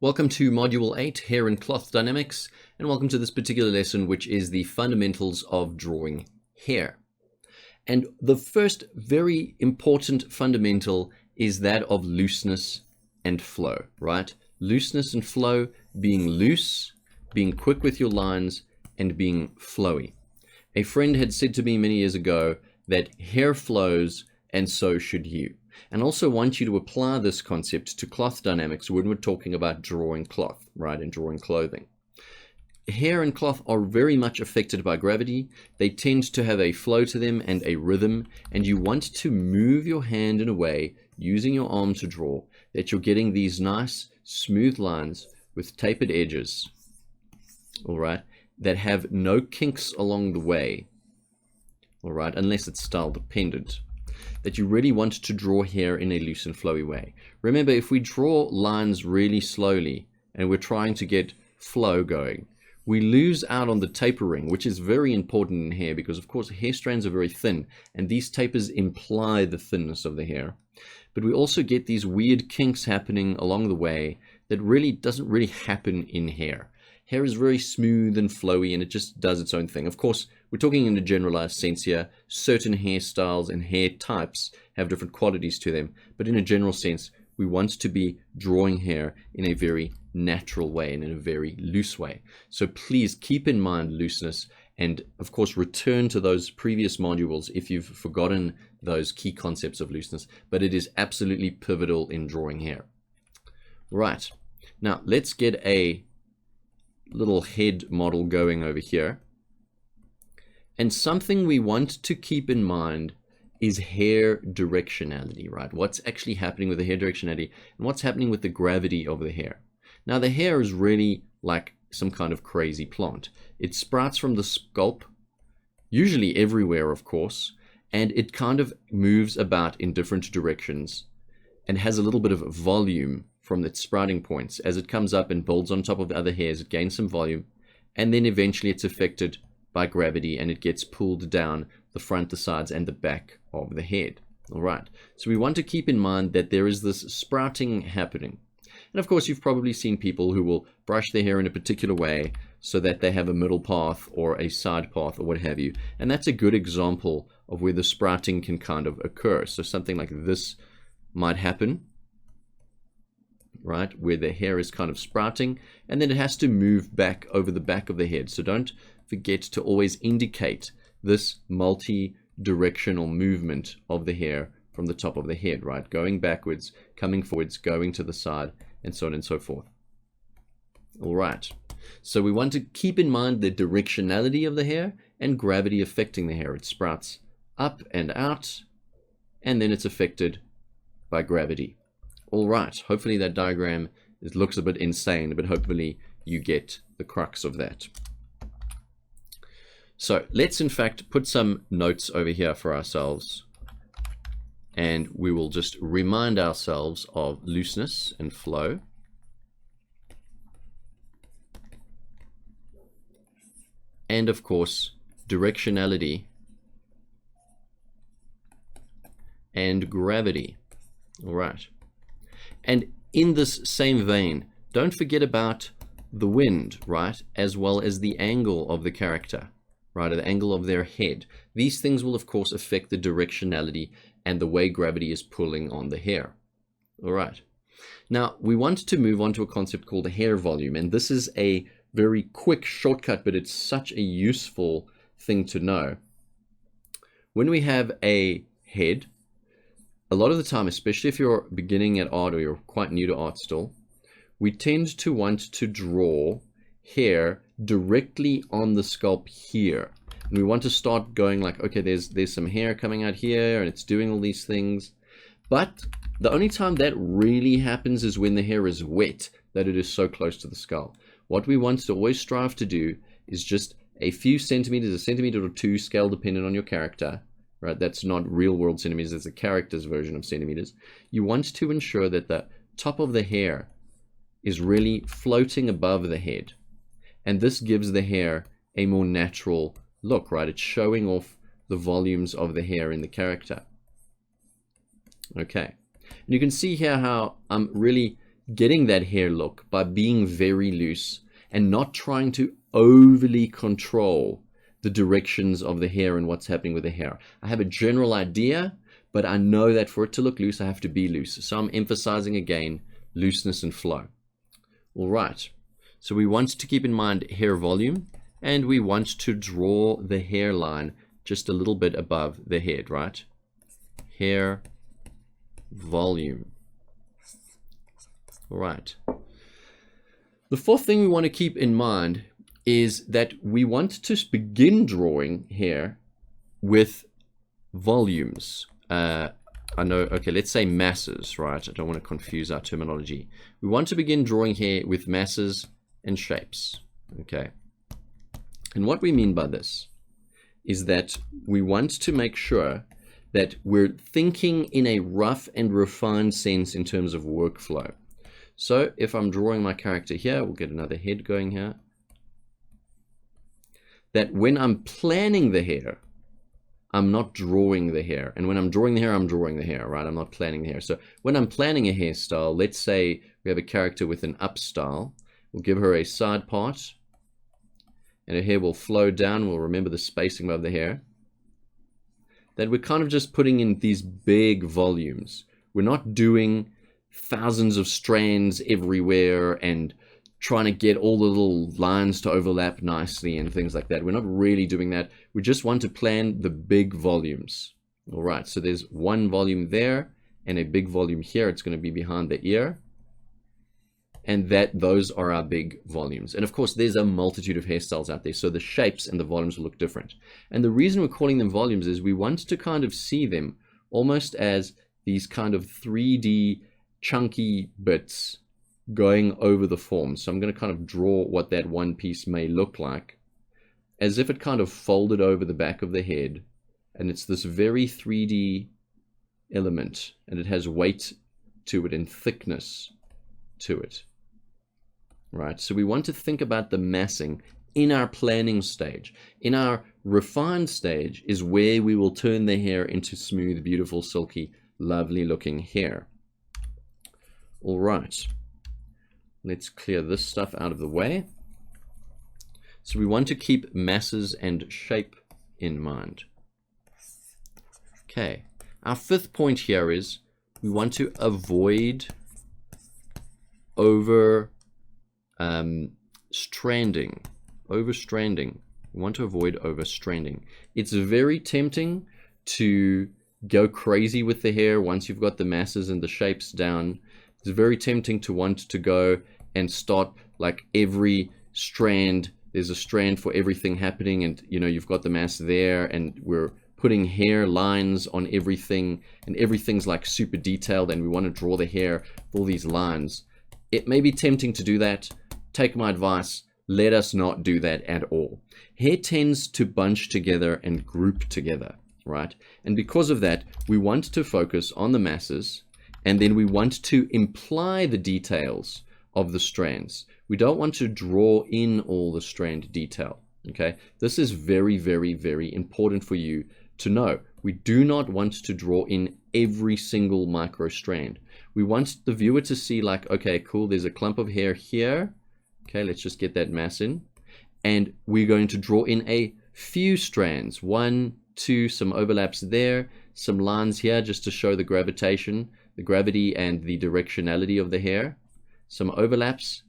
Welcome to Module 8, Hair and Cloth Dynamics, and welcome to this particular lesson, which is the fundamentals of drawing hair. And the first very important fundamental is that of looseness and flow, right? Looseness and flow, being loose, being quick with your lines, and being flowy. A friend had said to me many years ago that hair flows and so should you. And also want you to apply this concept to cloth dynamics when we're talking about drawing cloth, right, and drawing clothing. Hair and cloth are very much affected by gravity. They tend to have a flow to them and a rhythm, and you want to move your hand in a way, using your arm to draw, that you're getting these nice, smooth lines with tapered edges, all right, that have no kinks along the way, all right, unless it's style dependent. That you really want to draw hair in a loose and flowy way. Remember, if we draw lines really slowly and we're trying to get flow going, we lose out on the tapering, which is very important in hair because, of course, hair strands are very thin and these tapers imply the thinness of the hair. But we also get these weird kinks happening along the way that really doesn't really happen in hair. Hair is very smooth and flowy and it just does its own thing. Of course, we're talking in a generalized sense here. Certain hairstyles and hair types have different qualities to them. But in a general sense, we want to be drawing hair in a very natural way and in a very loose way. So please keep in mind looseness and, of course, return to those previous modules if you've forgotten those key concepts of looseness. But it is absolutely pivotal in drawing hair. Right. Now, let's get a little head model going over here. And something we want to keep in mind is hair directionality, right? What's actually happening with the hair directionality and what's happening with the gravity of the hair. Now, the hair is really like some kind of crazy plant. It sprouts from the scalp, usually everywhere, of course, and it kind of moves about in different directions and has a little bit of volume from its sprouting points. As it comes up and builds on top of the other hairs, it gains some volume, and then eventually it's affected by gravity and it gets pulled down the front, the sides, and the back of the head. All right, so we want to keep in mind that there is this sprouting happening. And of course, you've probably seen people who will brush their hair in a particular way so that they have a middle path or a side path or what have you. And that's a good example of where the sprouting can kind of occur. So something like this might happen, right, where the hair is kind of sprouting and then it has to move back over the back of the head. So don't forget to always indicate this multi-directional movement of the hair from the top of the head, right, going backwards, coming forwards, going to the side, and so on and so forth. All right, so we want to keep in mind the directionality of the hair and gravity affecting the hair. It sprouts up and out and then it's affected by gravity. All right, hopefully that diagram looks a bit insane, but hopefully you get the crux of that. So let's in fact put some notes over here for ourselves, and we will just remind ourselves of looseness and flow. And of course, directionality and gravity. All right. And in this same vein, don't forget about the wind, right, as well as the angle of the character, right, or the angle of their head. These things will, of course, affect the directionality and the way gravity is pulling on the hair. All right. Now, we want to move on to a concept called hair volume, and this is a very quick shortcut, but it's such a useful thing to know. When we have a head, a lot of the time, especially if you're beginning at art or you're quite new to art still, we tend to want to draw hair directly on the scalp here. And we want to start going like, okay, there's some hair coming out here and it's doing all these things. But the only time that really happens is when the hair is wet, that it is so close to the skull. What we want to always strive to do is just a few centimeters, a centimeter or two, scale dependent on your character. Right, that's not real world centimeters, it's a character's version of centimeters. You want to ensure that the top of the hair is really floating above the head. And this gives the hair a more natural look, right? It's showing off the volumes of the hair in the character. Okay. And you can see here how I'm really getting that hair look by being very loose and not trying to overly control the directions of the hair and what's happening with the hair. I have a general idea, but I know that for it to look loose, I have to be loose. So I'm emphasizing again, looseness and flow. All right. So we want to keep in mind hair volume, and we want to draw the hairline just a little bit above the head, right? Hair volume. All right. The fourth thing we want to keep in mind is that we want to begin drawing hair with volumes. I know, okay, let's say masses, right? I don't want to confuse our terminology. We want to begin drawing hair with masses and shapes, okay? And what we mean by this is that we want to make sure that we're thinking in a rough and refined sense in terms of workflow. So if I'm drawing my character here, we'll get another head going here, that when I'm planning the hair, I'm not drawing the hair. And when I'm drawing the hair, I'm drawing the hair, right? I'm not planning the hair. So when I'm planning a hairstyle, let's say we have a character with an up style, we'll give her a side part, and her hair will flow down. We'll remember the spacing of the hair. That we're kind of just putting in these big volumes. We're not doing thousands of strands everywhere and trying to get all the little lines to overlap nicely and things like that. We're not really doing that. We just want to plan the big volumes. All right, so there's one volume there and a big volume here. It's going to be behind the ear. And those are our big volumes. And of course, there's a multitude of hairstyles out there, so the shapes and the volumes will look different. And the reason we're calling them volumes is we want to kind of see them almost as these kind of 3D chunky bits going over the form. So I'm going to kind of draw what that one piece may look like, as if it kind of folded over the back of the head, and it's this very 3D element, and it has weight to it and thickness to it. Right, so we want to think about the massing in our planning stage. In our refined stage is where we will turn the hair into smooth, beautiful, silky, lovely looking hair. All right, let's clear this stuff out of the way. So we want to keep masses and shape in mind. Okay, our fifth point here is we want to avoid overstranding. We want to avoid overstranding. It's very tempting to go crazy with the hair once you've got the masses and the shapes down. It's very tempting to want to go and start like every strand. There's a strand for everything happening, and you know you've got the mass there, and we're putting hair lines on everything, and everything's like super detailed, and we want to draw the hair with all these lines. It may be tempting to do that. Take my advice, let us not do that at all. Hair tends to bunch together and group together, right? And because of that, we want to focus on the masses, and then we want to imply the details of the strands. We don't want to draw in all the strand detail, okay? This is very, very, very important for you to know. We do not want to draw in every single micro strand. We want the viewer to see like, okay, cool, there's a clump of hair here. Okay, let's just get that mass in. And we're going to draw in a few strands. 1, 2, some overlaps there, some lines here just to show the gravitation, the gravity and the directionality of the hair. Some overlaps.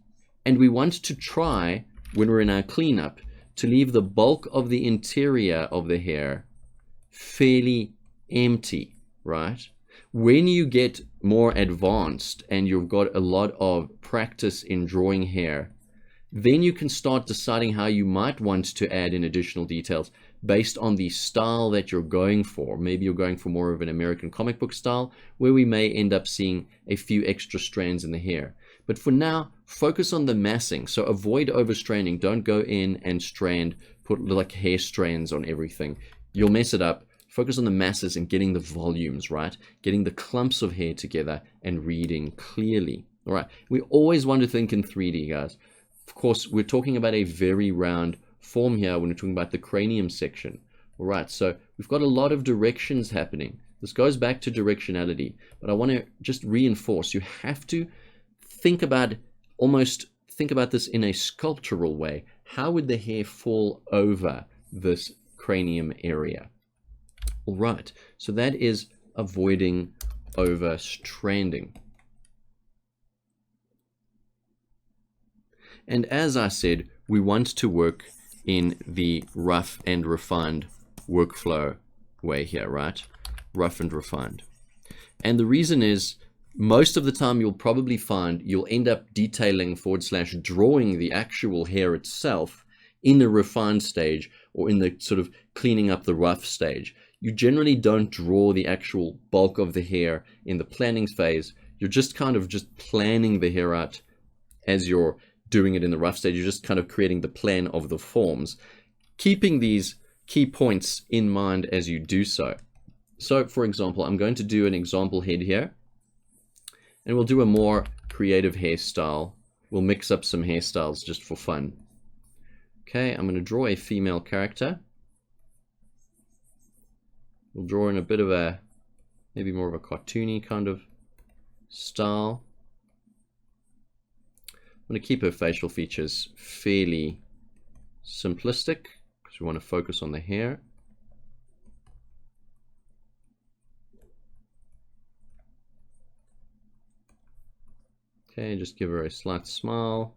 And we want to try, when we're in our cleanup, to leave the bulk of the interior of the hair fairly empty, right? When you get more advanced and you've got a lot of practice in drawing hair, then you can start deciding how you might want to add in additional details based on the style that you're going for. Maybe you're going for more of an American comic book style, where we may end up seeing a few extra strands in the hair. But for now, focus on the massing. So avoid overstranding. Don't go in and strand, put like hair strands on everything. You'll mess it up. Focus on the masses and getting the volumes, right? Getting the clumps of hair together and reading clearly. All right. We always want to think in 3D, guys. Of course, we're talking about a very round form here when we're talking about the cranium section. All right. So we've got a lot of directions happening. This goes back to directionality, but I want to just reinforce, you have to think about this in a sculptural way. How would the hair fall over this cranium area? All right, so that is avoiding overstranding. And as I said, we want to work in the rough and refined workflow way here, right? Rough and refined. And the reason is, most of the time you'll probably find you'll end up detailing / drawing the actual hair itself in the refined stage, or in the sort of cleaning up the rough stage. You generally don't draw the actual bulk of the hair in the planning phase. You're just kind of just planning the hair out as you're doing it in the rough stage. You're just kind of creating the plan of the forms, keeping these key points in mind as you do so. So for example, I'm going to do an example head here, and we'll do a more creative hairstyle. We'll mix up some hairstyles just for fun. Okay, I'm going to draw a female character. We'll draw in a bit of a, maybe more of a cartoony kind of style. I'm going to keep her facial features fairly simplistic because we want to focus on the hair. Okay, just give her a slight smile.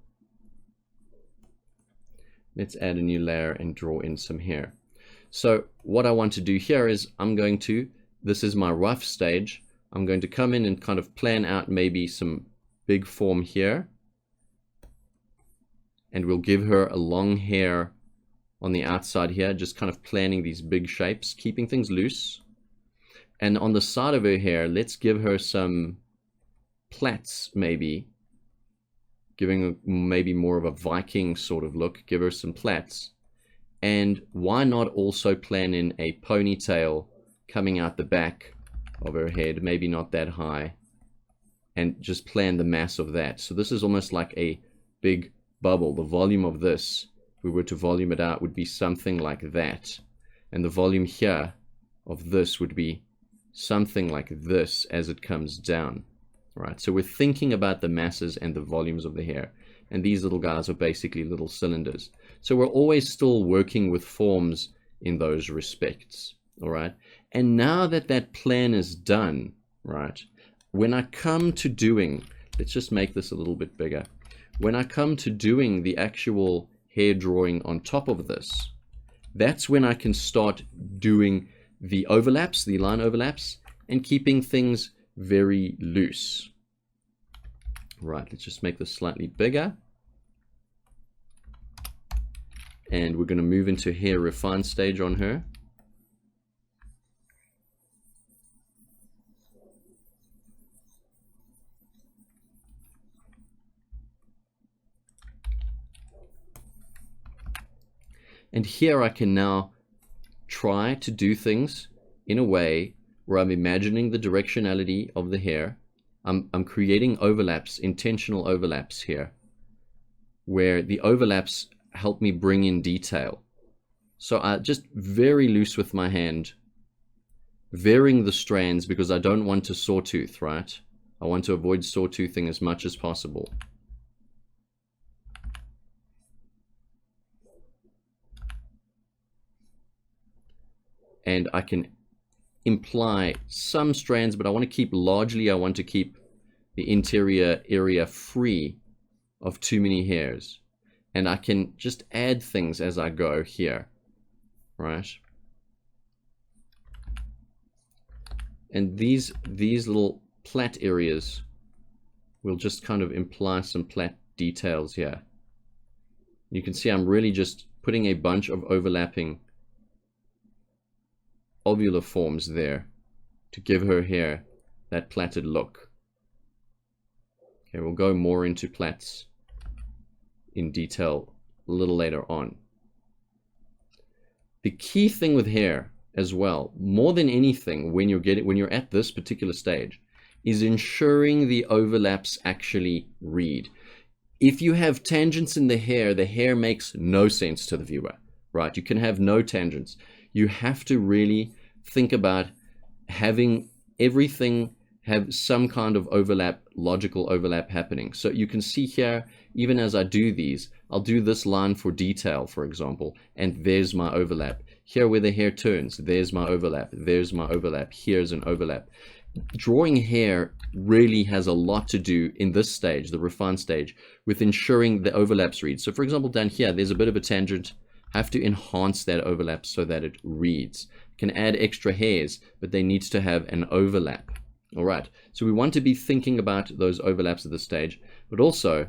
Let's add a new layer and draw in some hair. So what I want to do here is this is my rough stage. I'm going to come in and kind of plan out maybe some big form here. And we'll give her a long hair on the outside here, just kind of planning these big shapes, keeping things loose. And on the side of her hair, let's give her some plaits, maybe. Giving maybe more of a Viking sort of look. Give her some plaits. And why not also plan in a ponytail coming out the back of her head, maybe not that high, and just plan the mass of that. So this is almost like a big bubble. The volume of this, if we were to volume it out, would be something like that. And the volume here of this would be something like this as it comes down. Right, so we're thinking about the masses and the volumes of the hair. And these little guys are basically little cylinders. So we're always still working with forms in those respects. All right. And now that that plan is done, right, when I come to doing, let's just make this a little bit bigger. When I come to doing the actual hair drawing on top of this, that's when I can start doing the overlaps, the line overlaps, and keeping things very loose. Right, let's just make this slightly bigger. And we're going to move into hair refine stage on her. And here I can now try to do things in a way where I'm imagining the directionality of the hair. I'm creating overlaps, intentional overlaps here, where the overlaps help me bring in detail. So I just very loose with my hand, varying the strands because I don't want to sawtooth, right? I want to avoid sawtoothing as much as possible. And I can imply some strands, but I want to keep the interior area free of too many hairs. And I can just add things as I go here, right? And these little plait areas will just kind of imply some plait details here. You can see I'm really just putting a bunch of overlapping ovular forms there to give her hair that plaited look. Okay, we'll go more into plaits in detail a little later on. The key thing with hair as well, more than anything when you're at this particular stage, is ensuring the overlaps actually read. If you have tangents in the hair makes no sense to the viewer, right? You can have no tangents. You have to really think about having everything have some kind of overlap, logical overlap happening. So you can see here, even as I do these, I'll do this line for detail, for example, and there's my overlap. Here where the hair turns, there's my overlap, there's my overlap, here's an overlap. Drawing hair really has a lot to do in this stage, the refine stage, with ensuring the overlaps read. So for example, down here, there's a bit of a tangent. I have to enhance that overlap so that it reads. Can add extra hairs, but they need to have an overlap. All right, so we want to be thinking about those overlaps at this stage, but also,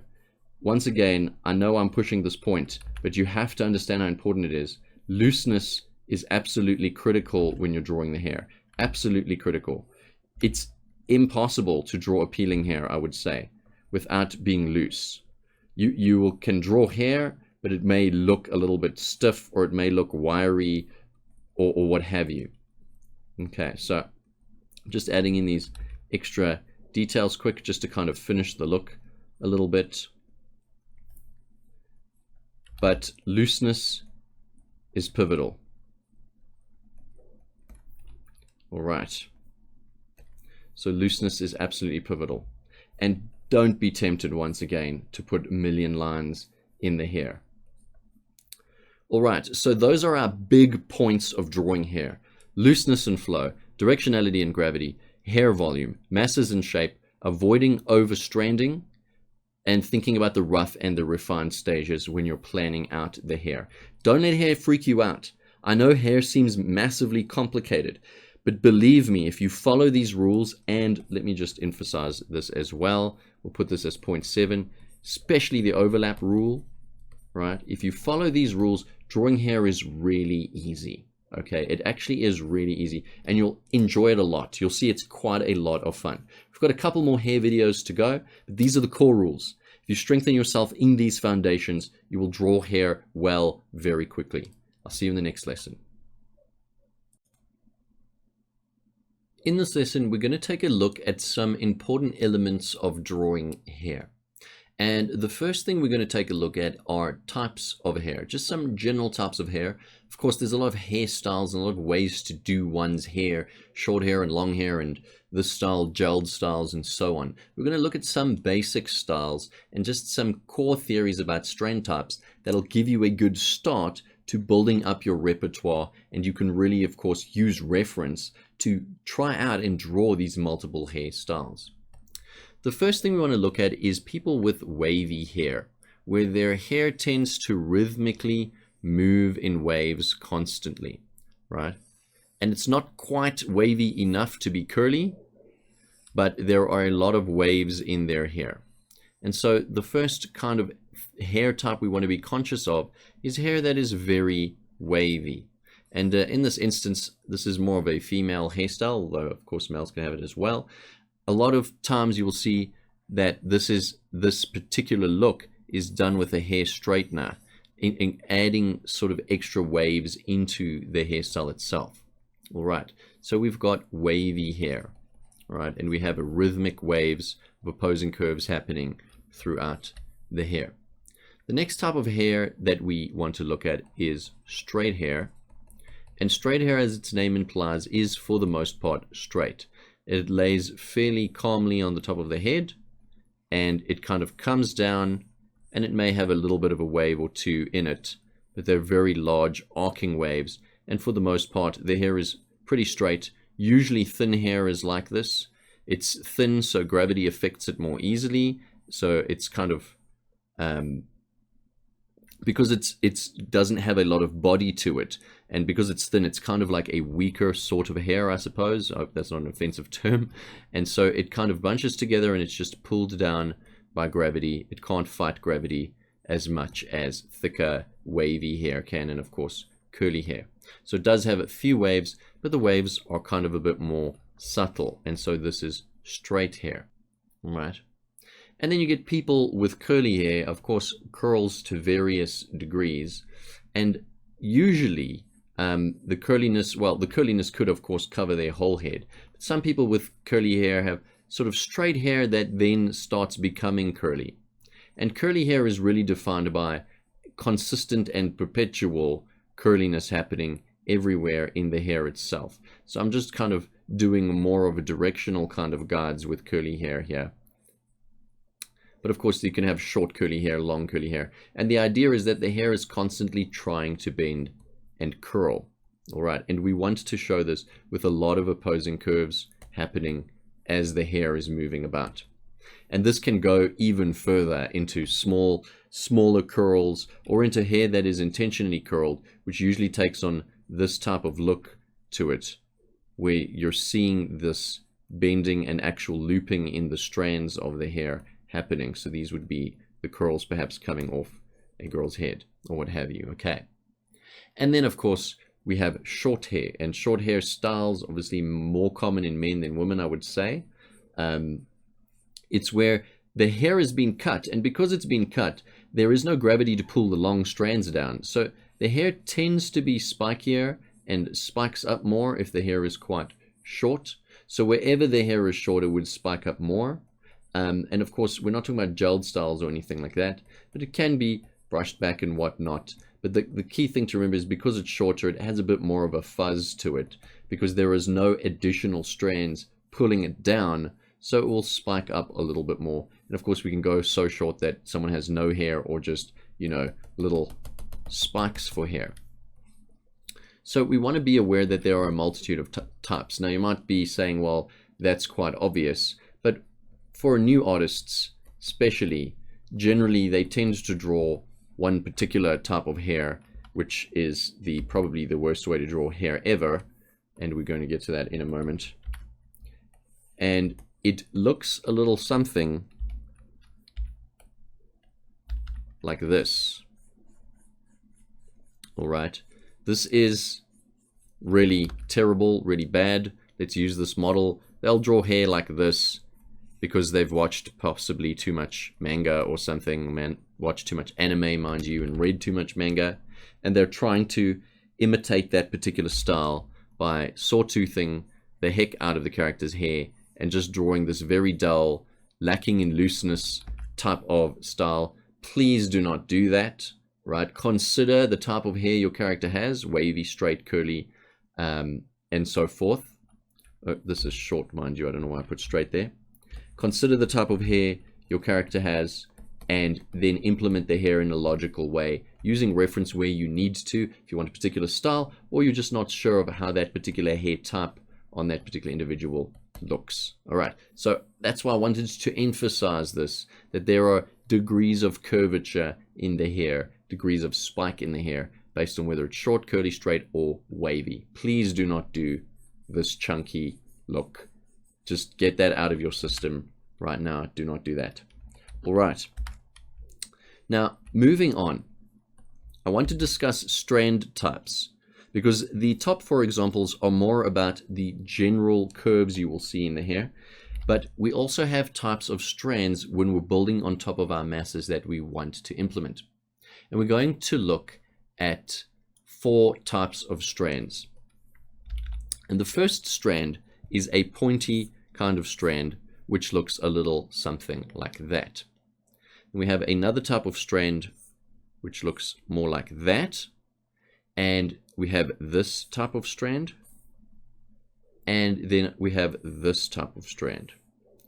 once again, I know I'm pushing this point, but you have to understand how important it is. Looseness is absolutely critical when you're drawing the hair. Absolutely critical. It's impossible to draw appealing hair, I would say, without being loose. You can draw hair, but it may look a little bit stiff, or it may look wiry, or what have you. Okay, so just adding in these extra details quick, just to kind of finish the look a little bit. But looseness is pivotal. All right. So looseness is absolutely pivotal. And don't be tempted, once again, to put a million lines in the hair. All right, so those are our big points of drawing hair. Looseness and flow, directionality and gravity, hair volume, masses and shape, avoiding overstranding, and thinking about the rough and the refined stages when you're planning out the hair. Don't let hair freak you out. I know hair seems massively complicated, but believe me, if you follow these rules, and let me just emphasize this as well, we'll put this as 0.7, especially the overlap rule, right? If you follow these rules, drawing hair is really easy. Okay, it actually is really easy, and you'll enjoy it a lot. You'll see it's quite a lot of fun. We've got a couple more hair videos to go, but these are the core rules. If you strengthen yourself in these foundations, you will draw hair well very quickly. I'll see you in the next lesson. In this lesson, we're going to take a look at some important elements of drawing hair. And the first thing we're going to take a look at are types of hair, just some general types of hair. Of course, there's a lot of hairstyles and a lot of ways to do one's hair, short hair and long hair, and this style, gelled styles, and so on. We're going to look at some basic styles and just some core theories about strand types that'll give you a good start to building up your repertoire, and you can really, of course, use reference to try out and draw these multiple hairstyles. The first thing we want to look at is people with wavy hair, where their hair tends to rhythmically move in waves constantly, right? And it's not quite wavy enough to be curly, but there are a lot of waves in their hair. And so the first kind of hair type we want to be conscious of is hair that is very wavy. And in this instance, this is more of a female hairstyle, although of course males can have it as well. A lot of times you will see that this particular look is done with a hair straightener, in adding sort of extra waves into the hairstyle itself. All right, so we've got wavy hair, all right, and we have a rhythmic waves of opposing curves happening throughout the hair. The next type of hair that we want to look at is straight hair. And straight hair, as its name implies, is for the most part straight. It lays fairly calmly on the top of the head, and it kind of comes down, and it may have a little bit of a wave or two in it, but they're very large arcing waves, and for the most part the hair is pretty straight. Usually thin hair is like this. It's thin, so gravity affects it more easily, so it's kind of because it doesn't have a lot of body to it, and because it's thin, it's kind of like a weaker sort of hair, I suppose. I hope that's not an offensive term. And so it kind of bunches together, and it's just pulled down by gravity. It can't fight gravity as much as thicker, wavy hair can, and of course, curly hair. So it does have a few waves, but the waves are kind of a bit more subtle, and so this is straight hair, all right? And then you get people with curly hair, of course, curls to various degrees. And usually the curliness could, of course, cover their whole head. But some people with curly hair have sort of straight hair that then starts becoming curly. And curly hair is really defined by consistent and perpetual curliness happening everywhere in the hair itself. So I'm just kind of doing more of a directional kind of guides with curly hair here. But of course, you can have short curly hair, long curly hair. And the idea is that the hair is constantly trying to bend and curl. All right. And we want to show this with a lot of opposing curves happening as the hair is moving about. And this can go even further into smaller curls, or into hair that is intentionally curled, which usually takes on this type of look to it, where you're seeing this bending and actual looping in the strands of the hair happening. So these would be the curls perhaps coming off a girl's head or what have you. Okay. And then of course we have short hair, and short hair styles obviously more common in men than women, I would say. It's where the hair has been cut, and because it's been cut, there is no gravity to pull the long strands down. So the hair tends to be spikier and spikes up more if the hair is quite short. So wherever the hair is short, it would spike up more. And of course, we're not talking about gelled styles or anything like that, but it can be brushed back and whatnot. But the key thing to remember is because it's shorter, it has a bit more of a fuzz to it, because there is no additional strands pulling it down, so it will spike up a little bit more. And of course, we can go so short that someone has no hair, or just, you know, little spikes for hair. So we want to be aware that there are a multitude of types. Now, you might be saying, well, that's quite obvious, but for new artists, especially, generally they tend to draw one particular type of hair, which is probably the worst way to draw hair ever, and we're going to get to that in a moment. And it looks a little something like this. All right, this is really terrible, really bad. Let's use this model. They'll draw hair like this because they've watched possibly too much manga or something, watched too much anime, mind you, and read too much manga, and they're trying to imitate that particular style by sawtoothing the heck out of the character's hair and just drawing this very dull, lacking in looseness type of style. Please do not do that, right? Consider the type of hair your character has, wavy, straight, curly, and so forth. This is short, mind you, I don't know why I put straight there. Consider the type of hair your character has, and then implement the hair in a logical way, using reference where you need to, if you want a particular style, or you're just not sure of how that particular hair type on that particular individual looks. All right, so that's why I wanted to emphasize this, that there are degrees of curvature in the hair, degrees of spike in the hair, based on whether it's short, curly, straight, or wavy. Please do not do this chunky look. Just get that out of your system right now. Do not do that. All right. Now, moving on, I want to discuss strand types, because the top 4 examples are more about the general curves you will see in the hair, but we also have types of strands when we're building on top of our masses that we want to implement. And we're going to look at 4 types of strands. And the first strand is a pointy kind of strand, which looks a little something like that. And we have another type of strand which looks more like that, and we have this type of strand, and then we have this type of strand.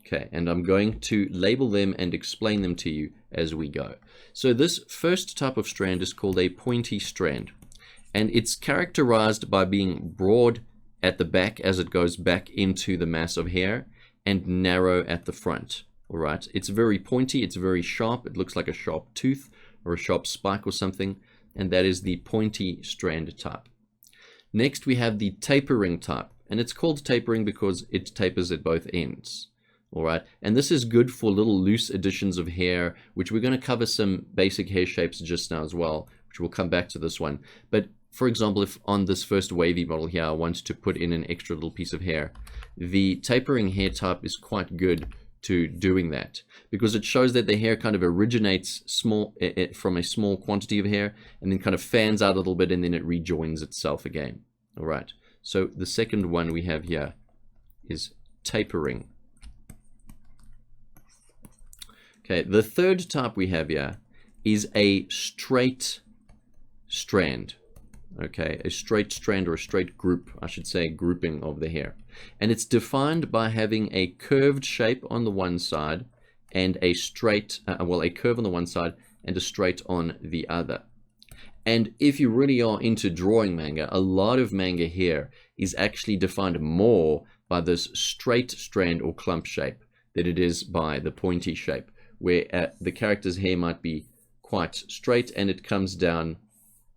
Okay, and I'm going to label them and explain them to you as we go. So this first type of strand is called a pointy strand, and it's characterized by being broad at the back as it goes back into the mass of hair, and narrow at the front. All right, it's very pointy, it's very sharp, it looks like a sharp tooth or a sharp spike or something, and that is the pointy strand type. Next we have the tapering type, and it's called tapering because it tapers at both ends. All right, and this is good for little loose additions of hair, which we're going to cover some basic hair shapes just now as well, which we'll come back to this one. But for example, if on this first wavy model here, I want to put in an extra little piece of hair, the tapering hair type is quite good to doing that, because it shows that the hair kind of originates from a small quantity of hair and then kind of fans out a little bit, and then it rejoins itself again. All right, so the second one we have here is tapering. Okay, the third type we have here is a straight strand. Okay, a straight strand, or a straight group, I should say, grouping of the hair. And it's defined by having a curved shape on the one side and a straight, a curve on the one side and a straight on the other. And if you really are into drawing manga, a lot of manga hair is actually defined more by this straight strand or clump shape than it is by the pointy shape, where the character's hair might be quite straight and it comes down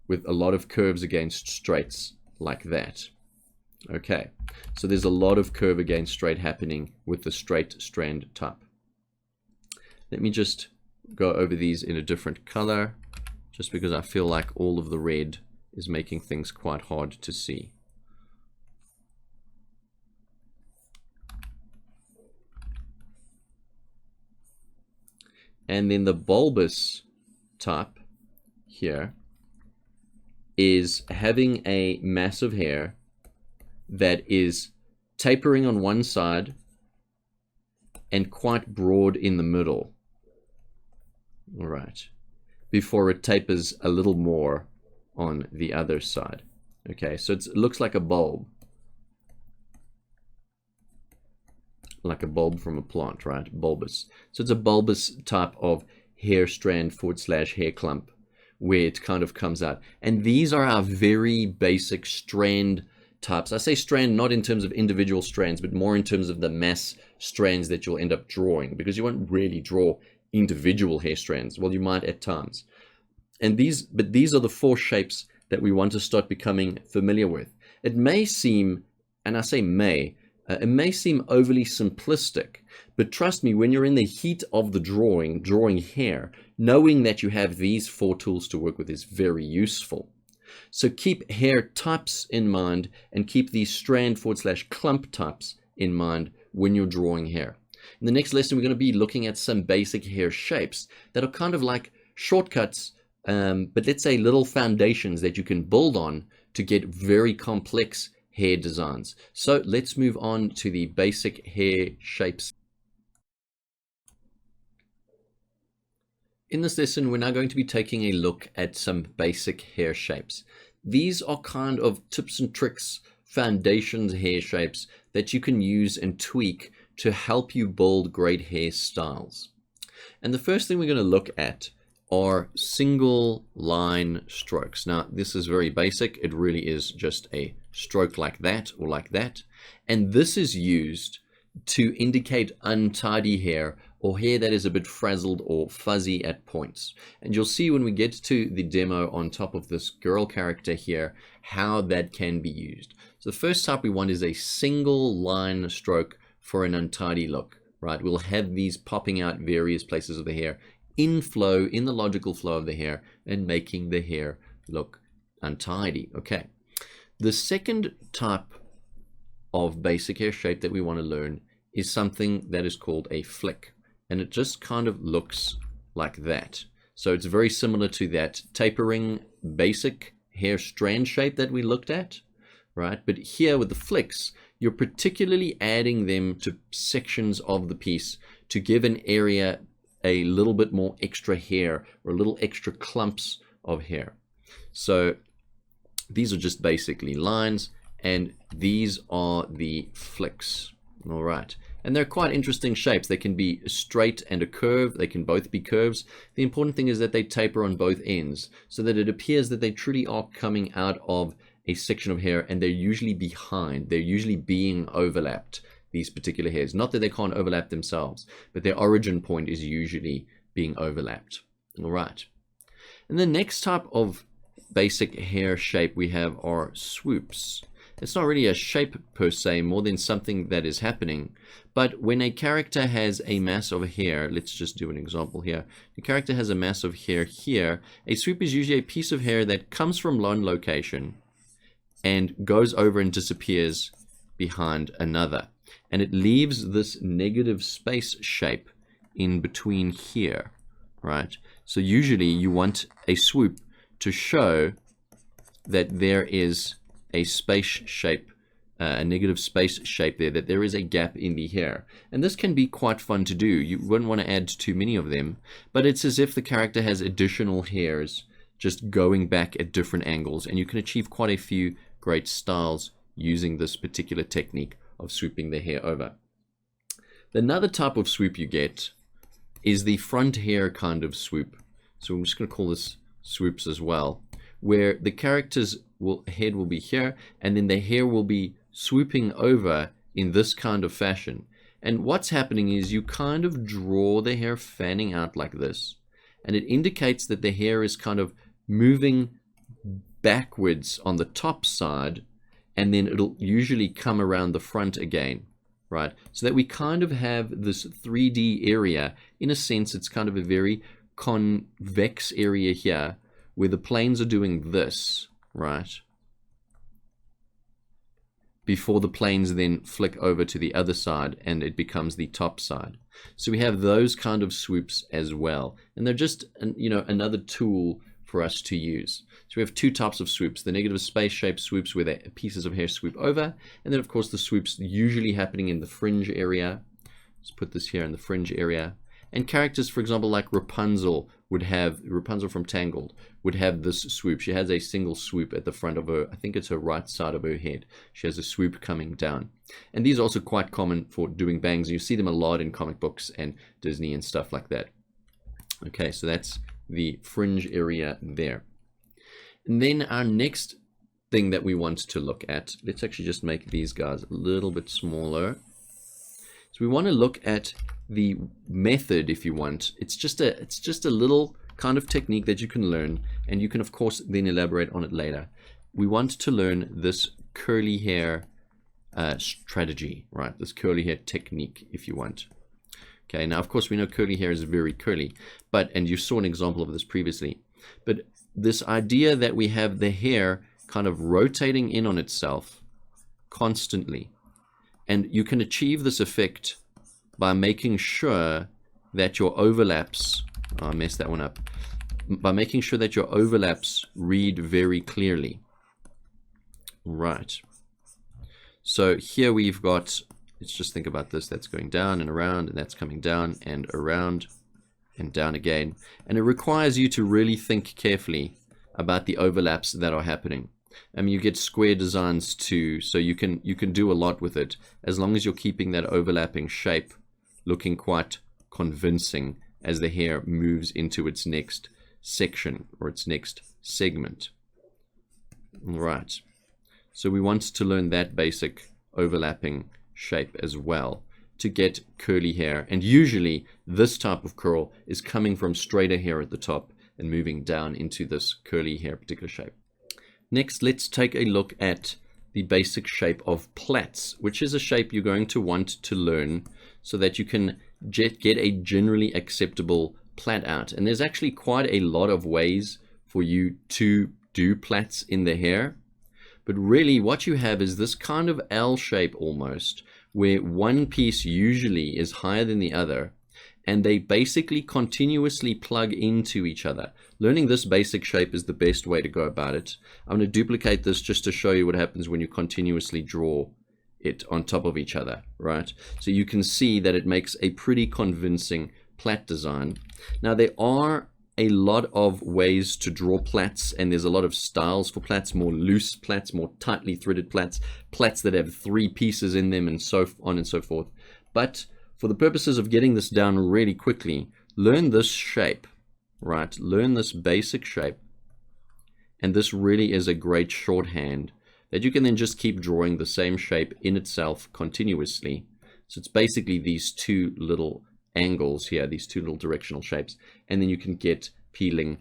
with a lot of curves against straights like that. Okay, so there's a lot of curve against straight happening with the straight strand type. Let me just go over these in a different color, just because I feel like all of the red is making things quite hard to see. And then the bulbous type here is having a mass of hair that is tapering on one side and quite broad in the middle. All right, before it tapers a little more on the other side. Okay, so it looks like a bulb. Like a bulb from a plant, right? Bulbous. So it's a bulbous type of hair strand / hair clump where it kind of comes out. And these are our very basic strand types. I say strand not in terms of individual strands, but more in terms of the mass strands that you'll end up drawing, because you won't really draw individual hair strands. Well, you might at times. And these are the 4 shapes that we want to start becoming familiar with. It may seem, and I say may, it may seem overly simplistic, but trust me, when you're in the heat of the drawing hair, knowing that you have these 4 tools to work with is very useful. So keep hair types in mind and keep these strand / clump types in mind when you're drawing hair. In the next lesson, we're going to be looking at some basic hair shapes that are kind of like shortcuts, but let's say little foundations that you can build on to get very complex hair designs. So let's move on to the basic hair shapes. In this lesson, we're now going to be taking a look at some basic hair shapes. These are kind of tips and tricks, foundations hair shapes that you can use and tweak to help you build great hairstyles. And the first thing we're going to look at are single line strokes. Now, this is very basic. It really is just a stroke like that or like that. And this is used to indicate untidy hair or hair that is a bit frazzled or fuzzy at points. And you'll see when we get to the demo on top of this girl character here, how that can be used. So the first type we want is a single line stroke for an untidy look, right? We'll have these popping out various places of the hair in the logical flow of the hair, and making the hair look untidy. Okay. The second type of basic hair shape that we want to learn is something that is called a flick. And it just kind of looks like that. So it's very similar to that tapering basic hair strand shape that we looked at, right? But here with the flicks, you're particularly adding them to sections of the piece to give an area a little bit more extra hair or a little extra clumps of hair. So these are just basically lines, and these are the flicks. All right. And they're quite interesting shapes. They can be straight and a curve. They can both be curves. The important thing is that they taper on both ends so that it appears that they truly are coming out of a section of hair, and they're usually behind. They're usually being overlapped, these particular hairs. Not that they can't overlap themselves, but their origin point is usually being overlapped. All right. And the next type of basic hair shape we have are swoops. It's not really a shape per se, more than something that is happening. But when a character has a mass of hair, let's just do an example here. The character has a mass of hair here. A swoop is usually a piece of hair that comes from one location and goes over and disappears behind another. And it leaves this negative space shape in between here, right? So usually you want a swoop to show that there is a space shape, a negative space shape there, that there is a gap in the hair. And this can be quite fun to do. You wouldn't want to add too many of them, but it's as if the character has additional hairs just going back at different angles, and you can achieve quite a few great styles using this particular technique of swooping the hair over. Another type of swoop you get is the front hair kind of swoop. So I'm just going to call this swoops as well, where the character's head will be here, and then the hair will be swooping over in this kind of fashion. And what's happening is you kind of draw the hair fanning out like this, and it indicates that the hair is kind of moving backwards on the top side, and then it'll usually come around the front again, right? So that we kind of have this 3D area. In a sense, it's kind of a very convex area here where the planes are doing this, right? Before the planes then flick over to the other side and it becomes the top side. So we have those kind of swoops as well. And they're just, another tool for us to use. So we have two types of swoops: the negative space shape swoops where the pieces of hair swoop over, and then of course the swoops usually happening in the fringe area. Let's put this here in the fringe area. And characters, for example, like Rapunzel from Tangled would have this swoop. She has a single swoop at the front of her, I think it's her right side of her head. She has a swoop coming down. And these are also quite common for doing bangs. You see them a lot in comic books and Disney and stuff like that. Okay, so that's the fringe area there. And then our next thing that we want to look at, let's actually just make these guys a little bit smaller. So we want to look at the method, if you want. It's just a little kind of technique that you can learn, and you can of course then elaborate on it later. We want to learn this curly hair strategy, right? This curly hair technique, if you want. Okay, now of course we know curly hair is very curly, and you saw an example of this previously, but this idea that we have the hair kind of rotating in on itself constantly, and you can achieve this effect by making sure that your overlaps, I messed that one up, by making sure that your overlaps read very clearly. Right. So here we've got, let's just think about this, that's going down and around, and that's coming down and around and down again. And it requires you to really think carefully about the overlaps that are happening. I mean, you get square designs too, so you can do a lot with it, as long as you're keeping that overlapping shape looking quite convincing as the hair moves into its next section or its next segment. Right. So we want to learn that basic overlapping shape as well to get curly hair. And usually this type of curl is coming from straighter hair at the top and moving down into this curly hair particular shape. Next, let's take a look at the basic shape of plaits, which is a shape you're going to want to learn so that you can get a generally acceptable plait out. And there's actually quite a lot of ways for you to do plaits in the hair. But really what you have is this kind of L shape almost, where one piece usually is higher than the other, and they basically continuously plug into each other. Learning this basic shape is the best way to go about it. I'm going to duplicate this just to show you what happens when you continuously draw it on top of each other, right? So you can see that it makes a pretty convincing plait design. Now there are a lot of ways to draw plaits, and there's a lot of styles for plaits: more loose plaits, more tightly threaded plaits, plaits that have 3 pieces in them, and so on and so forth. But for the purposes of getting this down really quickly, learn this shape, right? Learn this basic shape, and this really is a great shorthand that you can then just keep drawing the same shape in itself continuously. So it's basically these two little angles here, these two little directional shapes, and then you can get peeling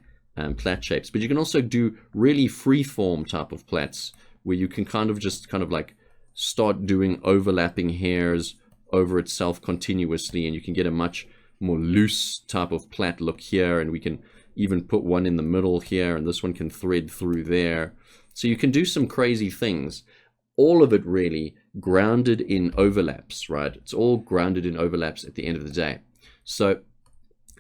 plait shapes. But you can also do really free-form type of plaits where you can kind of like start doing overlapping hairs over itself continuously, and you can get a much more loose type of plait look here, and we can even put one in the middle here, and this one can thread through there. So you can do some crazy things, all of it really grounded in overlaps, right? It's all grounded in overlaps at the end of the day. So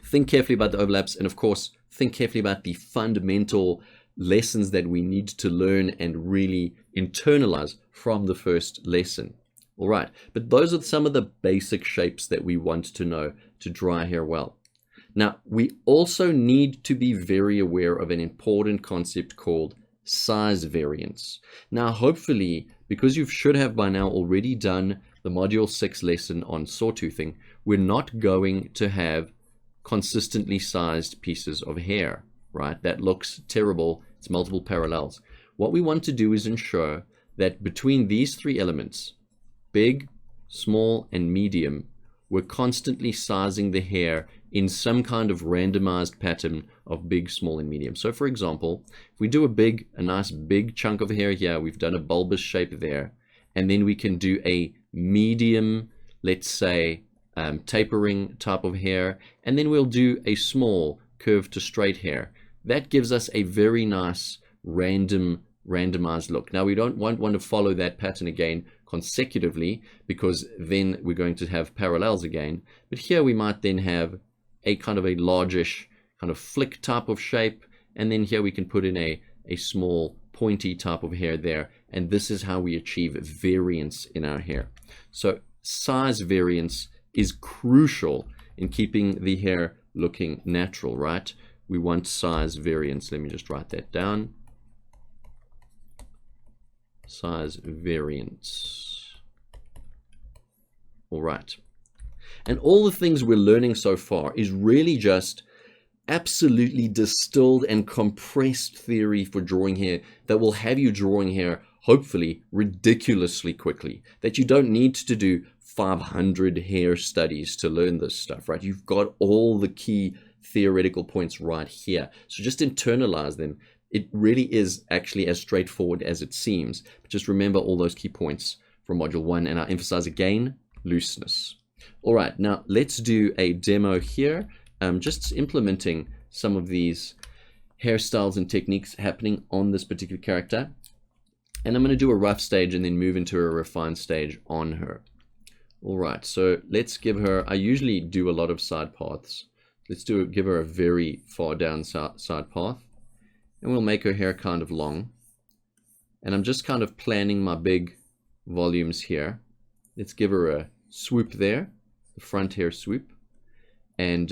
think carefully about the overlaps, and of course think carefully about the fundamental lessons that we need to learn and really internalize from the first lesson. All right, but those are some of the basic shapes that we want to know to draw hair well. Now, we also need to be very aware of an important concept called size variance. Now, hopefully, because you should have by now already done the Module 6 lesson on sawtoothing, we're not going to have consistently sized pieces of hair, right? That looks terrible. It's multiple parallels. What we want to do is ensure that between these three elements, big, small, and medium, we're constantly sizing the hair in some kind of randomized pattern of big, small, and medium. So for example, if we do a nice big chunk of hair here, we've done a bulbous shape there, and then we can do a medium, let's say, tapering type of hair, and then we'll do a small curved to straight hair. That gives us a very nice randomized look. Now we don't want to follow that pattern again consecutively, because then we're going to have parallels again. But here we might then have a kind of a largish kind of flick type of shape, and then here we can put in a small pointy type of hair there, and this is how we achieve variance in our hair. So size variance is crucial in keeping the hair looking natural, right? We want size variance. Let me just write that down. Size variance. All right. And all the things we're learning so far is really just absolutely distilled and compressed theory for drawing hair that will have you drawing hair, hopefully, ridiculously quickly. That you don't need to do 500 hair studies to learn this stuff, right? You've got all the key theoretical points right here. So just internalize them. It really is actually as straightforward as it seems. But just remember all those key points from Module 1, and I'll emphasize again, looseness. All right, now let's do a demo here. Just implementing some of these hairstyles and techniques happening on this particular character. And I'm going to do a rough stage and then move into a refined stage on her. All right, so let's give her, I usually do a lot of side paths. Let's give her a very far down side path. And we'll make her hair kind of long. And I'm just kind of planning my big volumes here. Let's give her a swoop there, the front hair swoop. And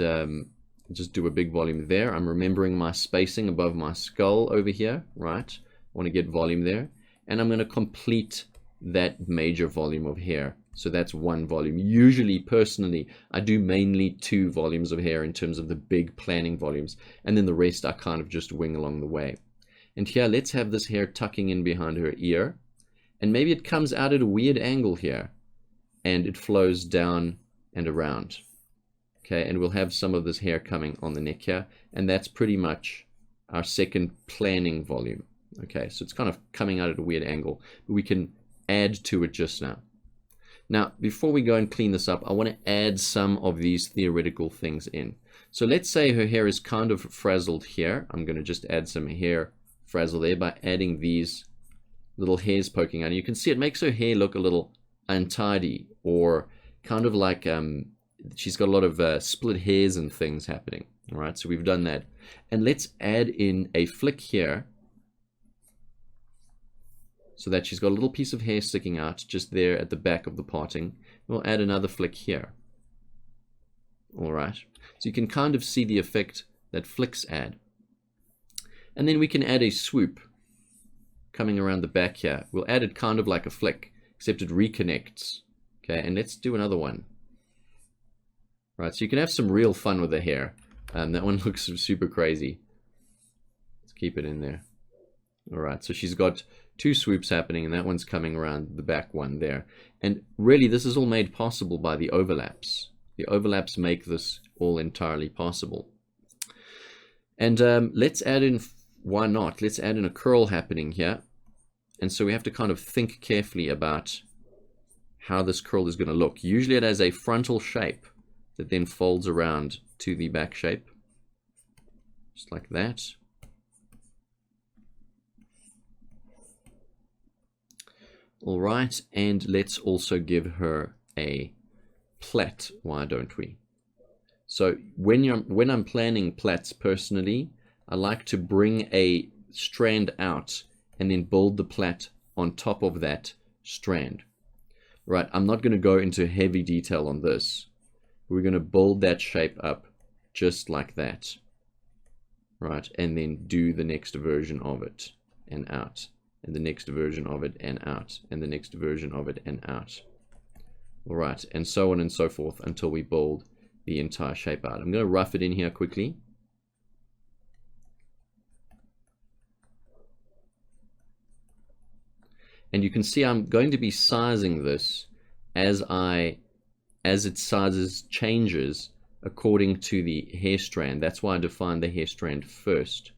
just do a big volume there. I'm remembering my spacing above my skull over here, right? I want to get volume there. And I'm going to complete that major volume of hair. So that's one volume. Usually, personally, I do mainly 2 volumes of hair in terms of the big planning volumes. And then the rest I kind of just wing along the way. And here, let's have this hair tucking in behind her ear. And maybe it comes out at a weird angle here. And it flows down and around. Okay, and we'll have some of this hair coming on the neck here. And that's pretty much our second planning volume. Okay, so it's kind of coming out at a weird angle. But we can add to it just now. Now, before we go and clean this up, I want to add some of these theoretical things in. So let's say her hair is kind of frazzled here. I'm going to just add some hair frazzle there by adding these little hairs poking out. You can see it makes her hair look a little untidy, or kind of like she's got a lot of split hairs and things happening. All right, so we've done that. And let's add in a flick here, so that she's got a little piece of hair sticking out just there at the back of the parting. We'll add another flick here. All right, so you can kind of see the effect that flicks add. And then we can add a swoop coming around the back here. We'll add it kind of like a flick, except it reconnects. Okay, and let's do another one. Right, so you can have some real fun with the hair. That one looks super crazy. Let's keep it in there. All right, so she's got 2 swoops happening, and that one's coming around the back one there. And really, this is all made possible by the overlaps. The overlaps make this all entirely possible. And let's add in, why not? Let's add in a curl happening here. And so we have to kind of think carefully about how this curl is going to look. Usually it has a frontal shape that then folds around to the back shape. Just like that. All right, and let's also give her a plait, why don't we? So when I'm planning plaits personally, I like to bring a strand out and then build the plait on top of that strand. Right, I'm not going to go into heavy detail on this. We're going to build that shape up just like that, right? And then do the next version of it and out, and the next version of it and out, and the next version of it and out. All right, and so on and so forth until we build the entire shape out. I'm going to rough it in here quickly. And you can see I'm going to be sizing this as its sizes changes according to the hair strand. That's why I defined the hair strand first,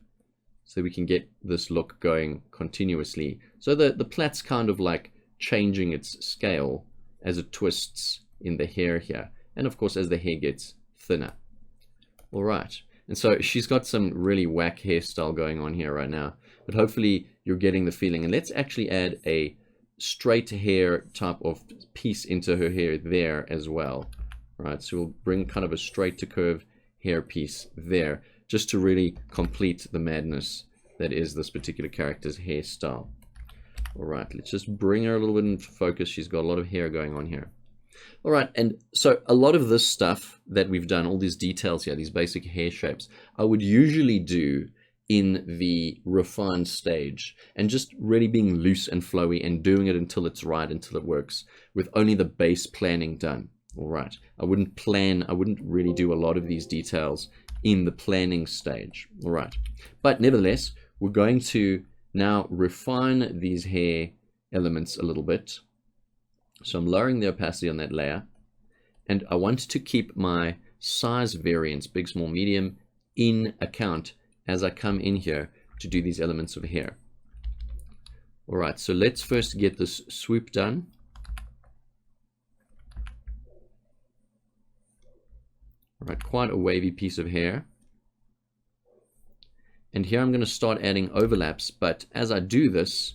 so we can get this look going continuously. So the plait's kind of like changing its scale as it twists in the hair here, and of course as the hair gets thinner. All right, and so she's got some really whack hairstyle going on here right now, but hopefully you're getting the feeling. And let's actually add a straight hair type of piece into her hair there as well. Right, so we'll bring kind of a straight to curve hair piece there, just to really complete the madness that is this particular character's hairstyle. All right, let's just bring her a little bit into focus. She's got a lot of hair going on here. All right, and so a lot of this stuff that we've done, all these details here, these basic hair shapes, I would usually do in the refined stage, and just really being loose and flowy and doing it until it's right, until it works, with only the base planning done. All right, I wouldn't really do a lot of these details in the planning stage. All right, but nevertheless, we're going to now refine these hair elements a little bit. So I'm lowering the opacity on that layer, and I want to keep my size variance, big, small, medium, in account as I come in here to do these elements of hair. All right, so let's first get this swoop done. All right, quite a wavy piece of hair. And here I'm going to start adding overlaps, but as I do this,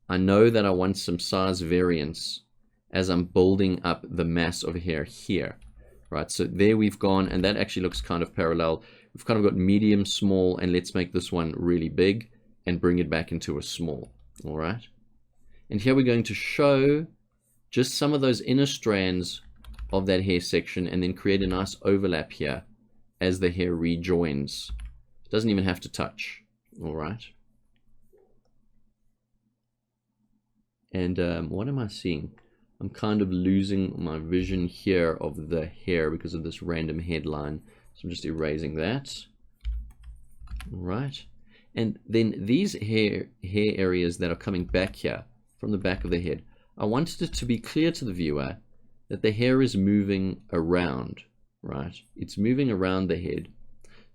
I know that I want some size variance as I'm building up the mass of hair here. Right, so there we've gone, and that actually looks kind of parallel. We've kind of got medium, small, and let's make this one really big and bring it back into a small. All right, and here we're going to show just some of those inner strands of that hair section, and then create a nice overlap here as the hair rejoins. It doesn't even have to touch. All right, and what am I seeing? I'm kind of losing my vision here of the hair because of this random headline. So I'm just erasing that. All right. And then these hair areas that are coming back here from the back of the head, I wanted it to be clear to the viewer that the hair is moving around, right? It's moving around the head.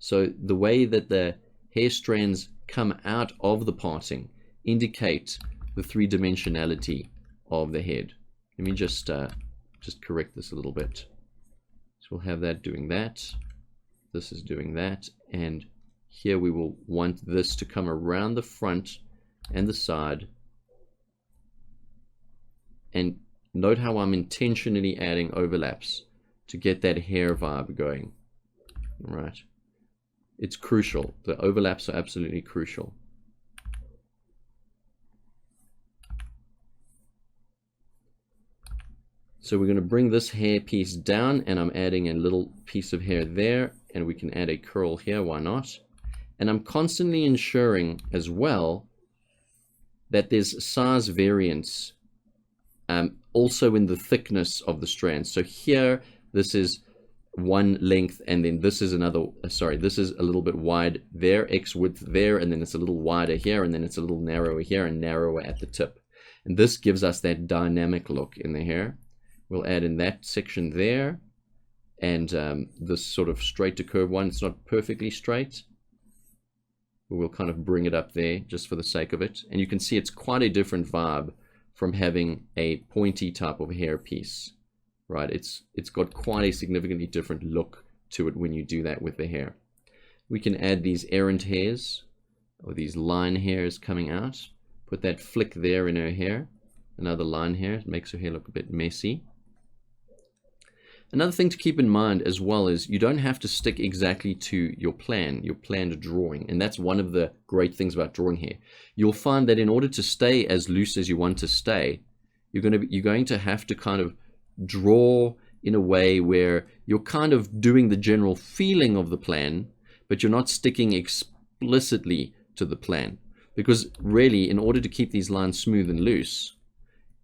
So the way that the hair strands come out of the parting indicate the three-dimensionality of the head. Let me just correct this a little bit. So we'll have that doing that. This is doing that. And here we will want this to come around the front and the side. And note how I'm intentionally adding overlaps to get that hair vibe going. All right. It's crucial. The overlaps are absolutely crucial. So we're going to bring this hair piece down, and I'm adding a little piece of hair there, and we can add a curl here, why not? And I'm constantly ensuring as well that there's size variance also in the thickness of the strands. So here, this is one length, and then this is another, this is a little bit wide there, X width there, and then it's a little wider here, and then it's a little narrower here and narrower at the tip. And this gives us that dynamic look in the hair. We'll add in that section there, and this sort of straight to curve one. It's not perfectly straight, but we'll kind of bring it up there just for the sake of it. And you can see it's quite a different vibe from having a pointy type of hair piece, right? It's got quite a significantly different look to it when you do that with the hair. We can add these errant hairs, or these line hairs coming out. Put that flick there in her hair. Another line hair. It makes her hair look a bit messy. Another thing to keep in mind as well is you don't have to stick exactly to your planned drawing. And that's one of the great things about drawing hair. You'll find that in order to stay as loose as you want to stay, you're going to have to kind of draw in a way where you're kind of doing the general feeling of the plan, but you're not sticking explicitly to the plan. Because really, in order to keep these lines smooth and loose,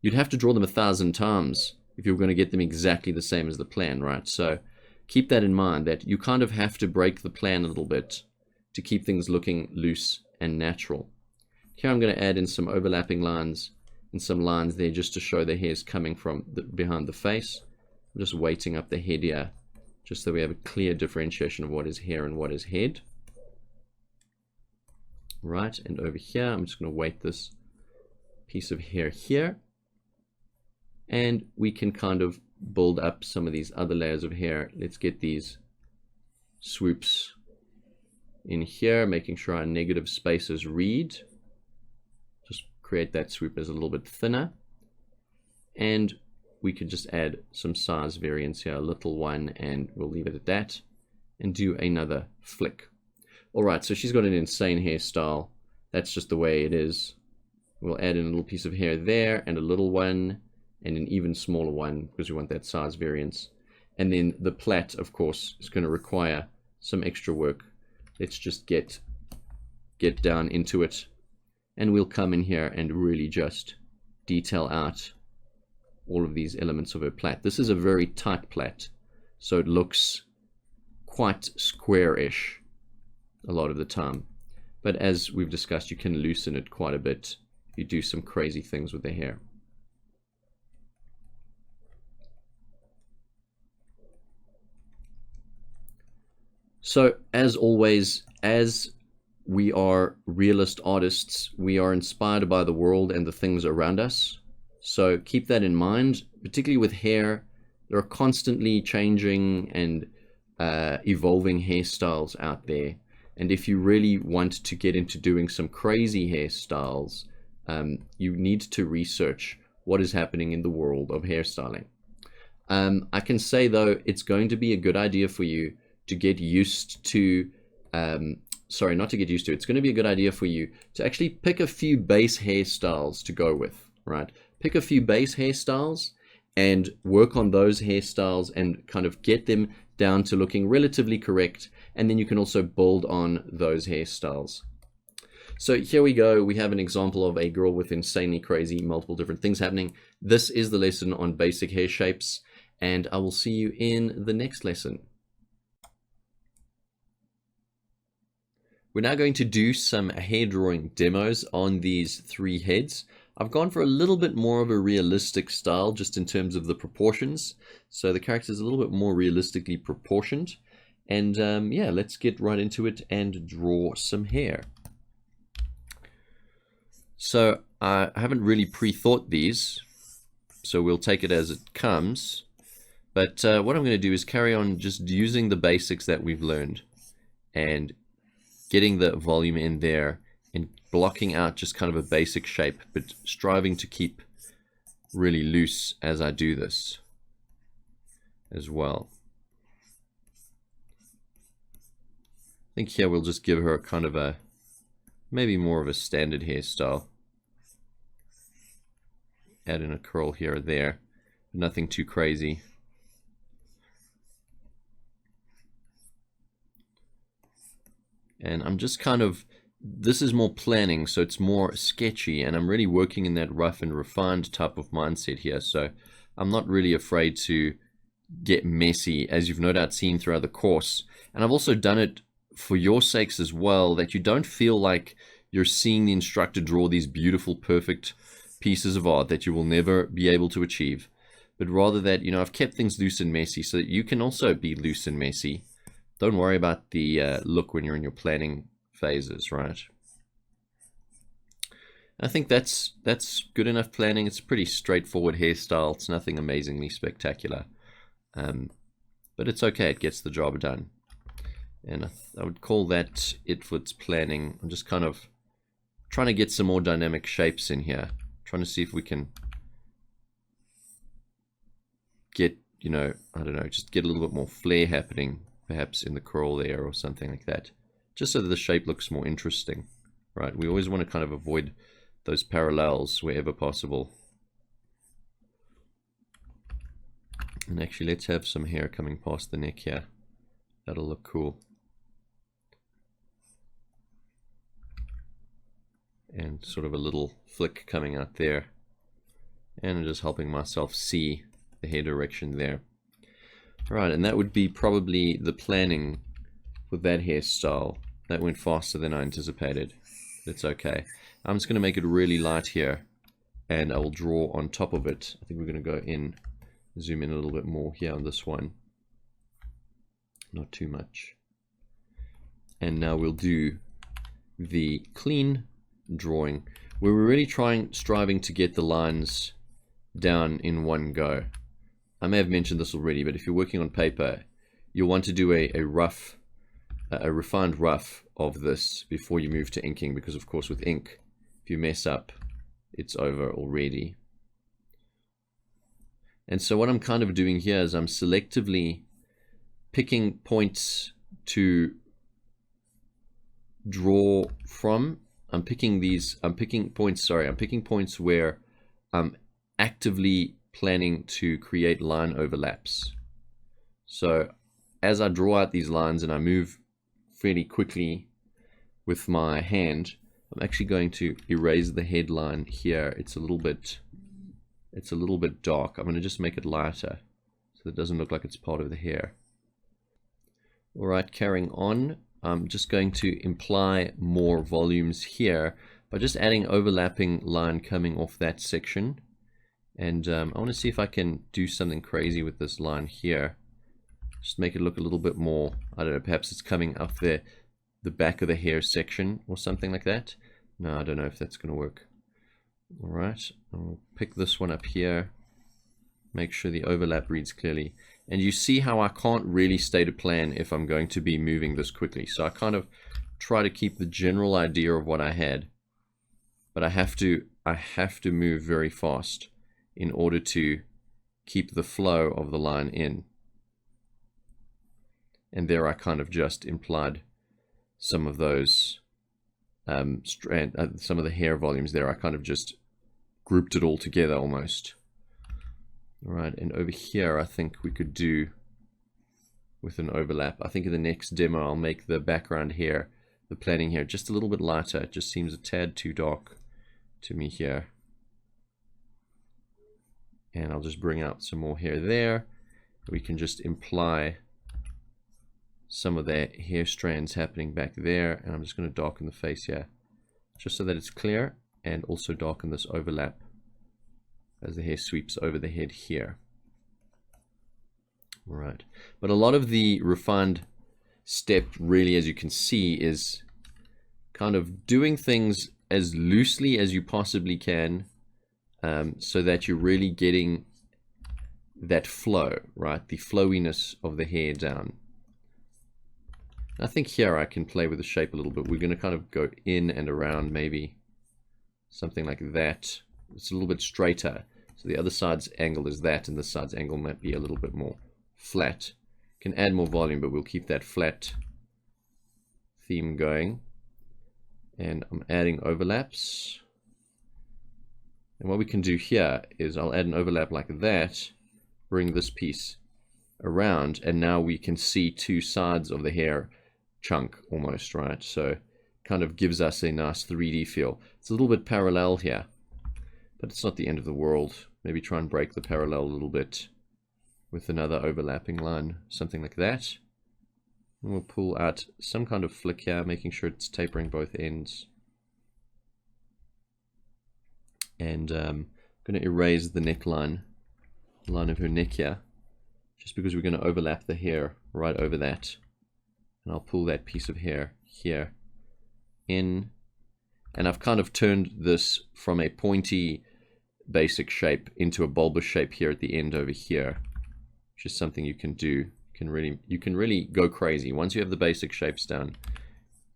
you'd have to draw them 1,000 times if you were going to get them exactly the same as the plan, right? So keep that in mind, that you kind of have to break the plan a little bit to keep things looking loose and natural. Here I'm going to add in some overlapping lines and some lines there just to show the hair's coming from behind the face. I'm just weighting up the head here, just so we have a clear differentiation of what is hair and what is head. Right, and over here, I'm just going to weight this piece of hair here. And we can kind of build up some of these other layers of hair. Let's get these swoops in here, making sure our negative spaces read. Just create that swoop as a little bit thinner. And we could just add some size variance here, a little one, and we'll leave it at that. And do another flick. All right, so she's got an insane hairstyle. That's just the way it is. We'll add in a little piece of hair there, and a little one, and an even smaller one, because we want that size variance. And then the plait, of course, is going to require some extra work. Let's just get down into it, and we'll come in here and really just detail out all of these elements of her plait. This is a very tight plait, so it looks quite square-ish a lot of the time. But as we've discussed, you can loosen it quite a bit if you do some crazy things with the hair. So as always, as we are realist artists, we are inspired by the world and the things around us. So keep that in mind, particularly with hair. There are constantly changing and evolving hairstyles out there. And if you really want to get into doing some crazy hairstyles, you need to research what is happening in the world of hairstyling. I can say, though, it's going to be a good idea for you to get used to, sorry, not to get used to, it's going to be a good idea for you to actually pick a few base hairstyles to go with, right? Pick a few base hairstyles and work on those hairstyles and kind of get them down to looking relatively correct. And then you can also build on those hairstyles. So here we go. We have an example of a girl with insanely crazy, multiple different things happening. This is the lesson on basic hair shapes, and I will see you in the next lesson. We're now going to do some hair drawing demos on these three heads. I've gone for a little bit more of a realistic style just in terms of the proportions. So the character is a little bit more realistically proportioned. And yeah, let's get right into it and draw some hair. So I haven't really pre-thought these, so we'll take it as it comes. But what I'm going to do is carry on just using the basics that we've learned and getting the volume in there and blocking out just kind of a basic shape, but striving to keep really loose as I do this as well. I think here we'll just give her a kind of a, maybe more of a standard hairstyle. Add in a curl here or there, nothing too crazy. And I'm just kind of, this is more planning, so it's more sketchy, and I'm really working in that rough and refined type of mindset here. So I'm not really afraid to get messy, as you've no doubt seen throughout the course. And I've also done it for your sakes as well, that you don't feel like you're seeing the instructor draw these beautiful, perfect pieces of art that you will never be able to achieve, but rather that, you know, I've kept things loose and messy so that you can also be loose and messy. Don't worry about the look when you're in your planning phases, right? I think that's good enough planning. It's a pretty straightforward hairstyle. It's nothing amazingly spectacular, but it's okay. It gets the job done. And I would call that it for its planning. I'm just kind of trying to get some more dynamic shapes in here. Trying to see if we can get, you know, I don't know, just get a little bit more flair happening, perhaps in the curl there or something like that. Just so that the shape looks more interesting, right? We always want to kind of avoid those parallels wherever possible. And actually, let's have some hair coming past the neck here. That'll look cool. And sort of a little flick coming out there. And I'm just helping myself see the hair direction there. Right, and that would be probably the planning for that hairstyle. That went faster than I anticipated. That's okay. I'm just going to make it really light here, and I will draw on top of it. I think we're going to go in, zoom in a little bit more here on this one. Not too much. And now we'll do the clean drawing, where we're really striving to get the lines down in one go. I may have mentioned this already, but if you're working on paper, you'll want to do a refined rough of this before you move to inking, because of course with ink, if you mess up, it's over already. And so what I'm kind of doing here is I'm selectively picking points to draw from. I'm picking points where I'm actively planning to create line overlaps. So as I draw out these lines and I move fairly quickly with my hand, I'm actually going to erase the headline here. It's a little bit dark. I'm going to just make it lighter so it doesn't look like it's part of the hair. Alright, carrying on, I'm just going to imply more volumes here by just adding overlapping line coming off that section. And I want to see if I can do something crazy with this line here. Just make it look a little bit more, I don't know, perhaps it's coming up the back of the hair section or something like that. No, I don't know if that's going to work. Alright, I'll pick this one up here. Make sure the overlap reads clearly. And you see how I can't really state a plan if I'm going to be moving this quickly. So I kind of try to keep the general idea of what I had. But I have to move very fast in order to keep the flow of the line in. And there I kind of just implied some of those some of the hair volumes there. I kind of just grouped it all together almost. All right, and over here I think we could do with an overlap. I think in the next demo I'll make the background here, the planning here, just a little bit lighter. It just seems a tad too dark to me here. And I'll just bring out some more hair there. We can just imply some of the hair strands happening back there, and I'm just going to darken the face here just so that it's clear, and also darken this overlap as the hair sweeps over the head here. All right, but a lot of the refined step really, as you can see, is kind of doing things as loosely as you possibly can, so that you're really getting that flow, right? The flowiness of the hair down. I think here I can play with the shape a little bit. We're going to kind of go in and around, maybe something like that. It's a little bit straighter. So the other side's angle is that, and this side's angle might be a little bit more flat. Can add more volume, but we'll keep that flat theme going. And I'm adding overlaps. And what we can do here is I'll add an overlap like that, bring this piece around, and now we can see two sides of the hair chunk almost, right? So kind of gives us a nice 3D feel. It's a little bit parallel here, but it's not the end of the world. Maybe try and break the parallel a little bit with another overlapping line, something like that. And we'll pull out some kind of flick here, making sure it's tapering both ends. And I'm going to erase the neckline, the line of her neck here, just because we're going to overlap the hair right over that. And I'll pull that piece of hair here in. And I've kind of turned this from a pointy basic shape into a bulbous shape here at the end over here, which is something you can do. You can really go crazy. Once you have the basic shapes down,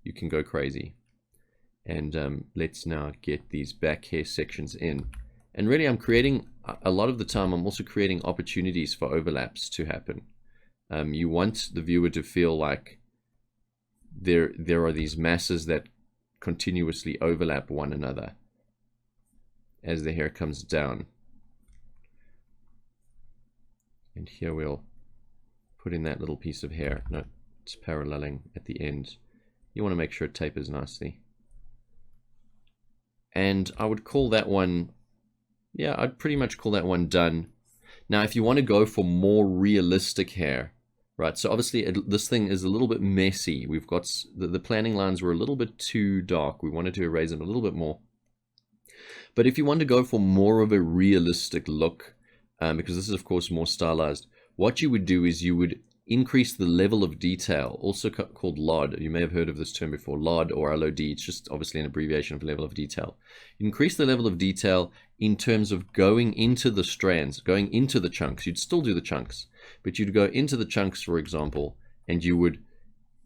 you can go crazy. And let's now get these back hair sections in. And really I'm creating, a lot of the time I'm also creating opportunities for overlaps to happen. You want the viewer to feel like there are these masses that continuously overlap one another as the hair comes down. And here we'll put in that little piece of hair. No, it's paralleling at the end. You want to make sure it tapers nicely. And I would call that one, yeah, I'd pretty much call that one done. Now, if you want to go for more realistic hair, right, so obviously this thing is a little bit messy. We've got, the planning lines were a little bit too dark. We wanted to erase them a little bit more. But if you want to go for more of a realistic look, because this is, of course, more stylized, what you would do is you would increase the level of detail, also called LOD. You may have heard of this term before, LOD or LOD. It's just obviously an abbreviation of level of detail. You increase the level of detail in terms of going into the strands, going into the chunks. You'd still do the chunks, but you'd go into the chunks, for example, and you would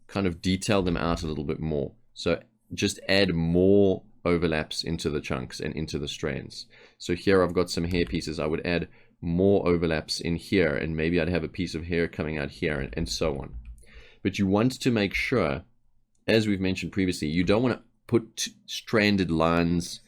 kind of detail them out a little bit more. So just add more overlaps into the chunks and into the strands. So here I've got some hair pieces. I would add more overlaps in here, and maybe I'd have a piece of hair coming out here, and so on. But you want to make sure, as we've mentioned previously, you don't want to put stranded lines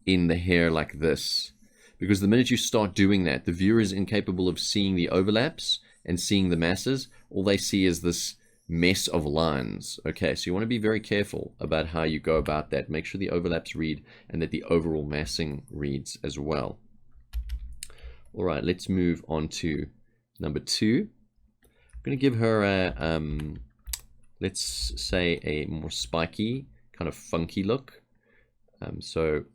in the hair like this, because the minute you start doing that, the viewer is incapable of seeing the overlaps and seeing the masses. All they see is this mess of lines. Okay, so you want to be very careful about how you go about that. Make sure the overlaps read and that the overall massing reads as well. All right, let's move on to number 2. I'm going to give her a, let's say, a more spiky, kind of funky look. So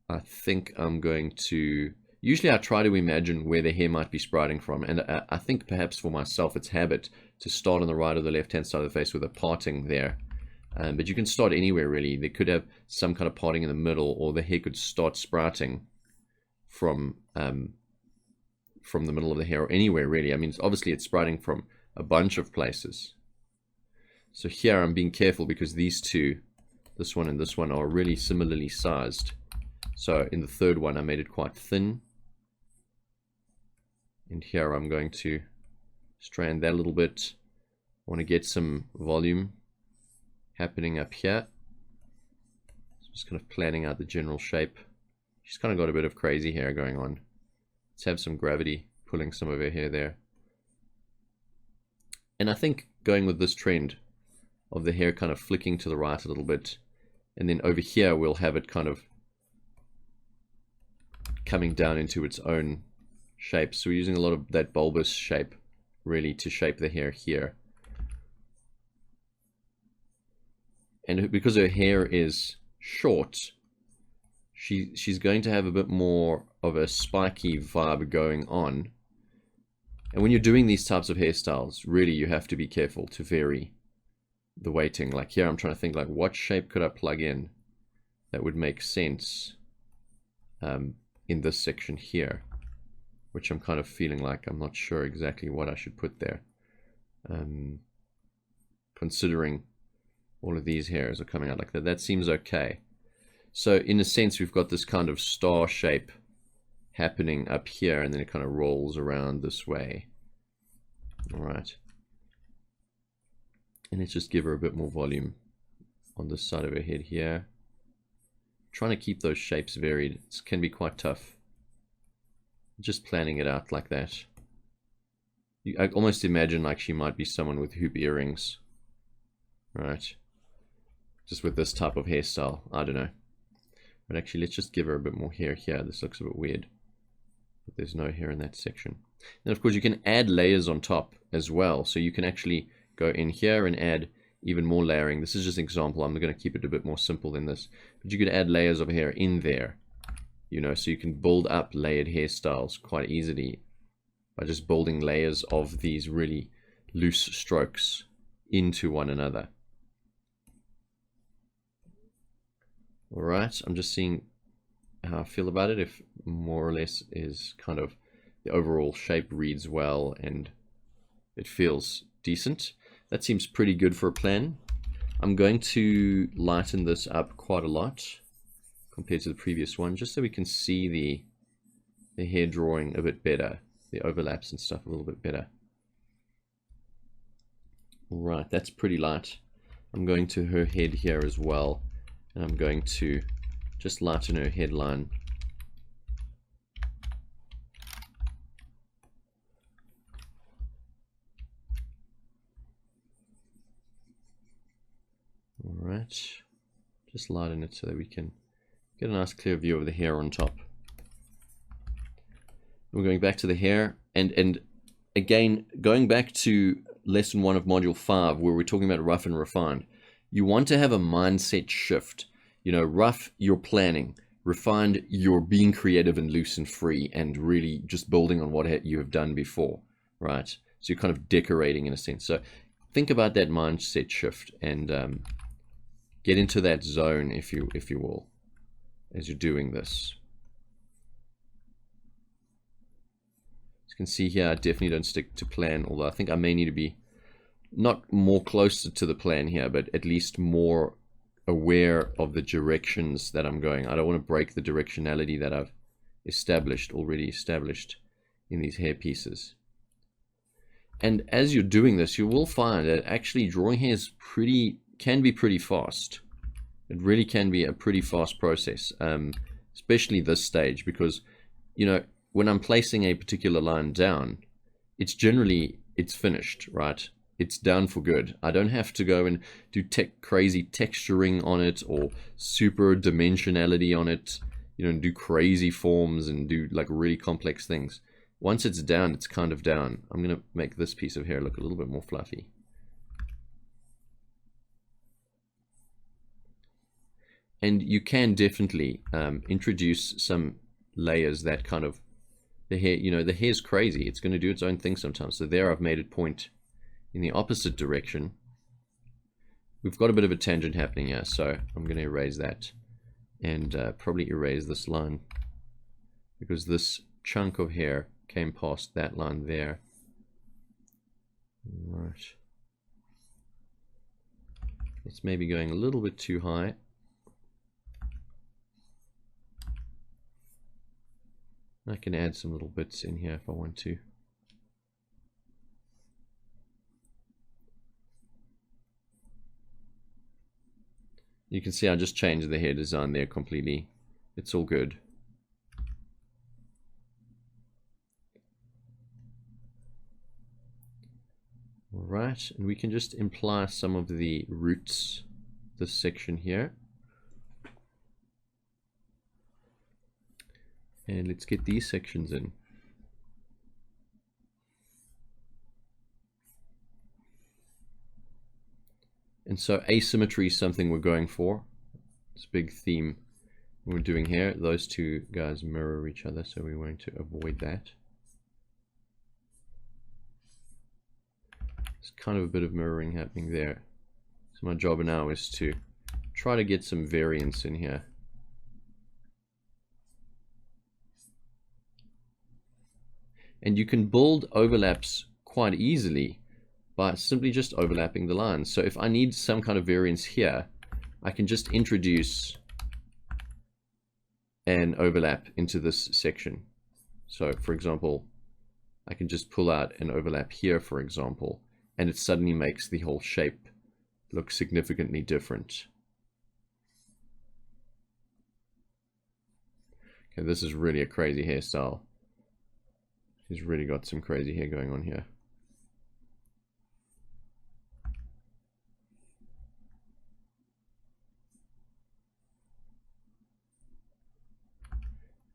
I think I'm going to, usually I try to imagine where the hair might be sprouting from. And I think perhaps for myself, it's habit to start on the right or the left-hand side of the face with a parting there. But you can start anywhere, really. They could have some kind of parting in the middle, or the hair could start sprouting from the middle of the hair, or anywhere really. I mean, obviously it's sprouting from a bunch of places. So here I'm being careful because these two, this one and this one, are really similarly sized. So in the third one I made it quite thin, and here I'm going to strand that a little bit. I want to get some volume happening up here. So just kind of planning out the general shape. She's kind of got a bit of crazy hair going on. Let's have some gravity pulling some of her hair there. And I think going with this trend of the hair kind of flicking to the right a little bit, and then over here we'll have it kind of coming down into its own shape. So we're using a lot of that bulbous shape really to shape the hair here. And because her hair is short, she's going to have a bit more of a spiky vibe going on. And when you're doing these types of hairstyles, really you have to be careful to vary the weighting. Like here I'm trying to think, like, what shape could I plug in that would make sense in this section here, which I'm kind of feeling like I'm not sure exactly what I should put there, considering all of these hairs are coming out like that. That seems okay. So in a sense, we've got this kind of star shape happening up here, and then it kind of rolls around this way. All right. And let's just give her a bit more volume on this side of her head here. Trying to keep those shapes varied. It can be quite tough. Just planning it out like that. I almost imagine like she might be someone with hoop earrings. Right. Just with this type of hairstyle. I don't know. But actually, let's just give her a bit more hair here. This looks a bit weird. But there's no hair in that section. And of course, you can add layers on top as well. So you can actually go in here and add even more layering. This is just an example. I'm going to keep it a bit more simple than this. But you could add layers of hair in there. You know, so you can build up layered hairstyles quite easily by just building layers of these really loose strokes into one another. All right, I'm just seeing how I feel about it, if more or less is kind of the overall shape reads well and it feels decent. That seems pretty good for a plan. I'm going to lighten this up quite a lot compared to the previous one, just so we can see the hair drawing a bit better, the overlaps and stuff a little bit better. All right, that's pretty light. I'm going to her head here as well. And I'm going to just lighten her headline right. Just lighten it so that we can get a nice clear view of the hair on top. We're going back to the hair, and again, going back to lesson 1 of module 5, where we're talking about rough and refined. You want to have a mindset shift. You know, rough, you're planning. Refined, you're being creative and loose and free and really just building on what you have done before, right? So you're kind of decorating in a sense. So think about that mindset shift and get into that zone, if you will, as you're doing this. As you can see here, I definitely don't stick to plan, although I think I may need to be not more closer to the plan here, but at least more aware of the directions that I'm going. I don't want to break the directionality that I've already established in these hair pieces. And as you're doing this, you will find that actually drawing hair is can be pretty fast. It really can be a pretty fast process, especially this stage, because, you know, when I'm placing a particular line down, it's finished, right? It's done for good. I don't have to go and do crazy texturing on it or super dimensionality on it, you know, and do crazy forms and do like really complex things. Once it's down, it's kind of down. I'm going to make this piece of hair look a little bit more fluffy. And you can definitely introduce some layers that kind of, the hair, you know, the hair's crazy. It's going to do its own thing sometimes. So there I've made it point in the opposite direction. We've got a bit of a tangent happening here, so I'm going to erase that and probably erase this line, because this chunk of hair came past that line there. Right. It's maybe going a little bit too high. I can add some little bits in here if I want to. You can see I just changed the hair design there completely. It's all good. Alright, and we can just imply some of the roots, this section here. And let's get these sections in. And so asymmetry is something we're going for. It's a big theme we're doing here. Those two guys mirror each other, so we want to avoid that. There's kind of a bit of mirroring happening there. So my job now is to try to get some variance in here. And you can build overlaps quite easily by simply just overlapping the lines. So if I need some kind of variance here, I can just introduce an overlap into this section. So for example, I can just pull out an overlap here, for example, and it suddenly makes the whole shape look significantly different. Okay, this is really a crazy hairstyle. He's really got some crazy hair going on here.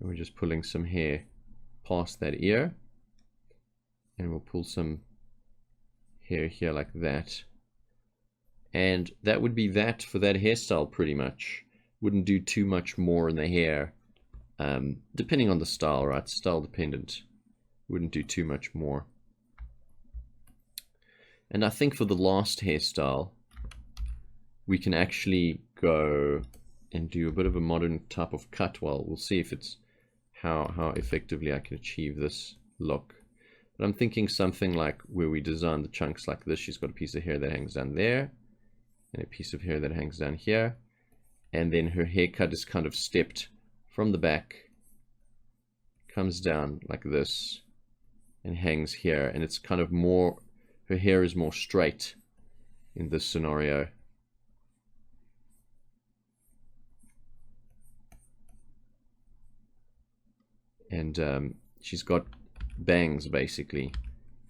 And we're just pulling some hair past that ear. And we'll pull some hair here like that. And that would be that for that hairstyle pretty much. Wouldn't do too much more in the hair. Depending on the style, right? Style dependent. Wouldn't do too much more. And I think for the last hairstyle, we can actually go and do a bit of a modern type of cut. Well, we'll see if it's how effectively I can achieve this look. But I'm thinking something like where we design the chunks like this. She's got a piece of hair that hangs down there, and a piece of hair that hangs down here. And then her haircut is kind of stepped from the back, comes down like this, and hangs here. And it's kind of more, her hair is more straight in this scenario. And she's got bangs basically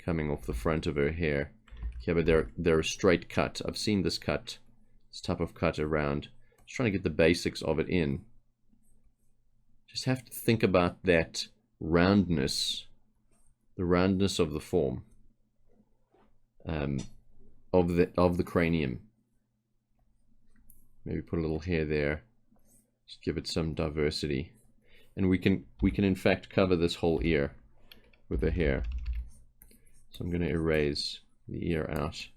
coming off the front of her hair. Yeah, but they're a straight cut. I've seen this cut this type of cut around. Just trying to get the basics of it in. Just have to think about that roundness, the roundness of the form, of the cranium. Maybe put a little hair there, just give it some diversity, and we can in fact cover this whole ear with a hair. So I'm going to erase the ear out,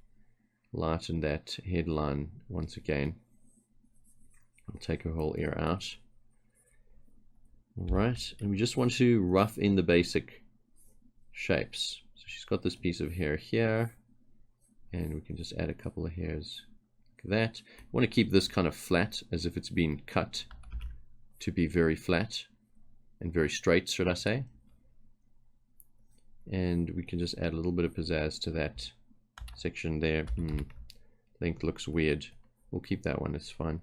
lighten that headline once again. I'll take her whole ear out. Alright, and we just want to rough in the basic shapes. So she's got this piece of hair here, and we can just add a couple of hairs like that. I want to keep this kind of flat, as if it's been cut to be very flat and very straight, should I say. And we can just add a little bit of pizzazz to that section there. Length looks weird. We'll keep that one, it's fine.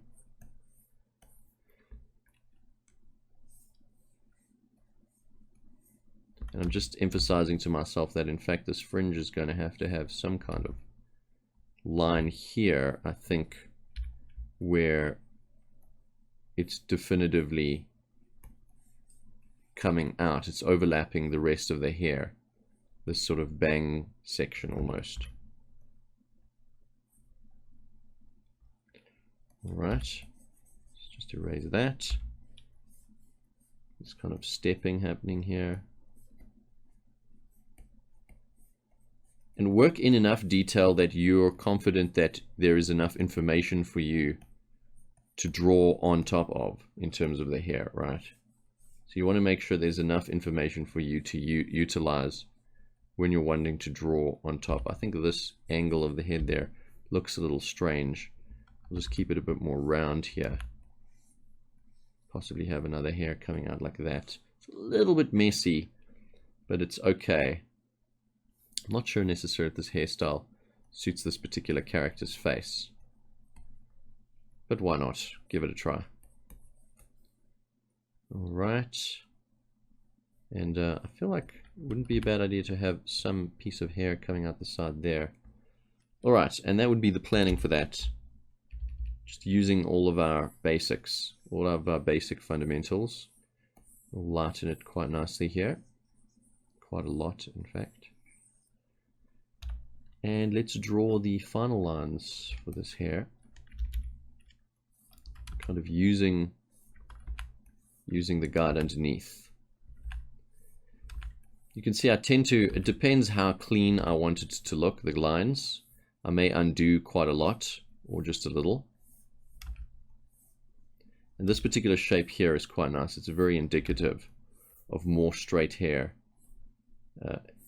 And I'm just emphasizing to myself that in fact this fringe is going to have some kind of line here, I think, where it's definitively coming out. It's overlapping the rest of the hair. This sort of bang section almost. Alright, let's just erase that. This kind of stepping happening here. And work in enough detail that you're confident that there is enough information for you to draw on top of in terms of the hair, right? So you want to make sure there's enough information for you to utilize when you're wanting to draw on top. I think this angle of the head there looks a little strange. I'll just keep it a bit more round here. Possibly have another hair coming out like that. It's a little bit messy, but it's okay. I'm not sure necessarily if this hairstyle suits this particular character's face, but why not? Give it a try. Alright, and I feel like it wouldn't be a bad idea to have some piece of hair coming out the side there. Alright, and that would be the planning for that. Just using all of our basics, all of our basic fundamentals. We'll lighten it quite nicely here, quite a lot in fact. And let's draw the final lines for this hair. Kind of using the guide underneath. You can see I tend to, it depends how clean I want it to look, the lines. I may undo quite a lot or just a little. And this particular shape here is quite nice. It's very indicative of more straight hair.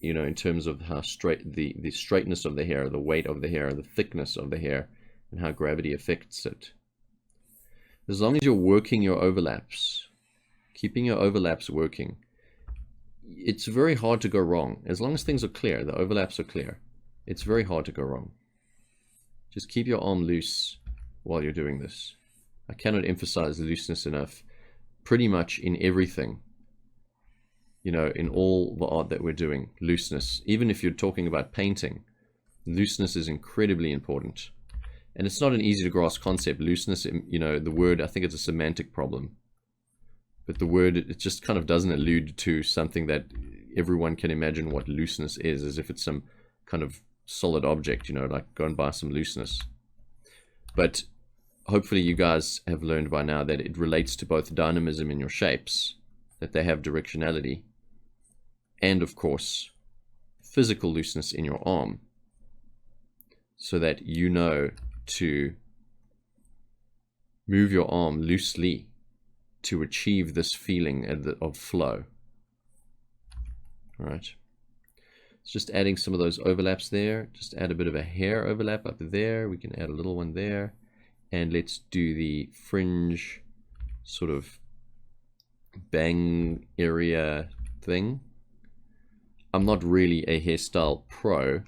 You know, in terms of how straight the straightness of the hair, the weight of the hair, the thickness of the hair, and how gravity affects it. As long as you're working your overlaps, keeping your overlaps working, it's very hard to go wrong. As long as things are clear, the overlaps are clear, it's very hard to go wrong. Just keep your arm loose while you're doing this. I cannot emphasize looseness enough. Pretty much in everything, you know, in all the art that we're doing, looseness. Even if you're talking about painting, looseness is incredibly important. And it's not an easy to grasp concept. Looseness, you know, the word, I think it's a semantic problem. But the word, it just kind of doesn't allude to something that everyone can imagine what looseness is, as if it's some kind of solid object, you know, like go and buy some looseness. But hopefully you guys have learned by now that it relates to both dynamism in your shapes, that they have directionality, and of course physical looseness in your arm, so that you know to move your arm loosely to achieve this feeling of flow. All right, it's just adding some of those overlaps there. Just add a bit of a hair overlap up there. We can add a little one there, and let's do the fringe sort of bang area thing. I'm not really a hairstyle pro.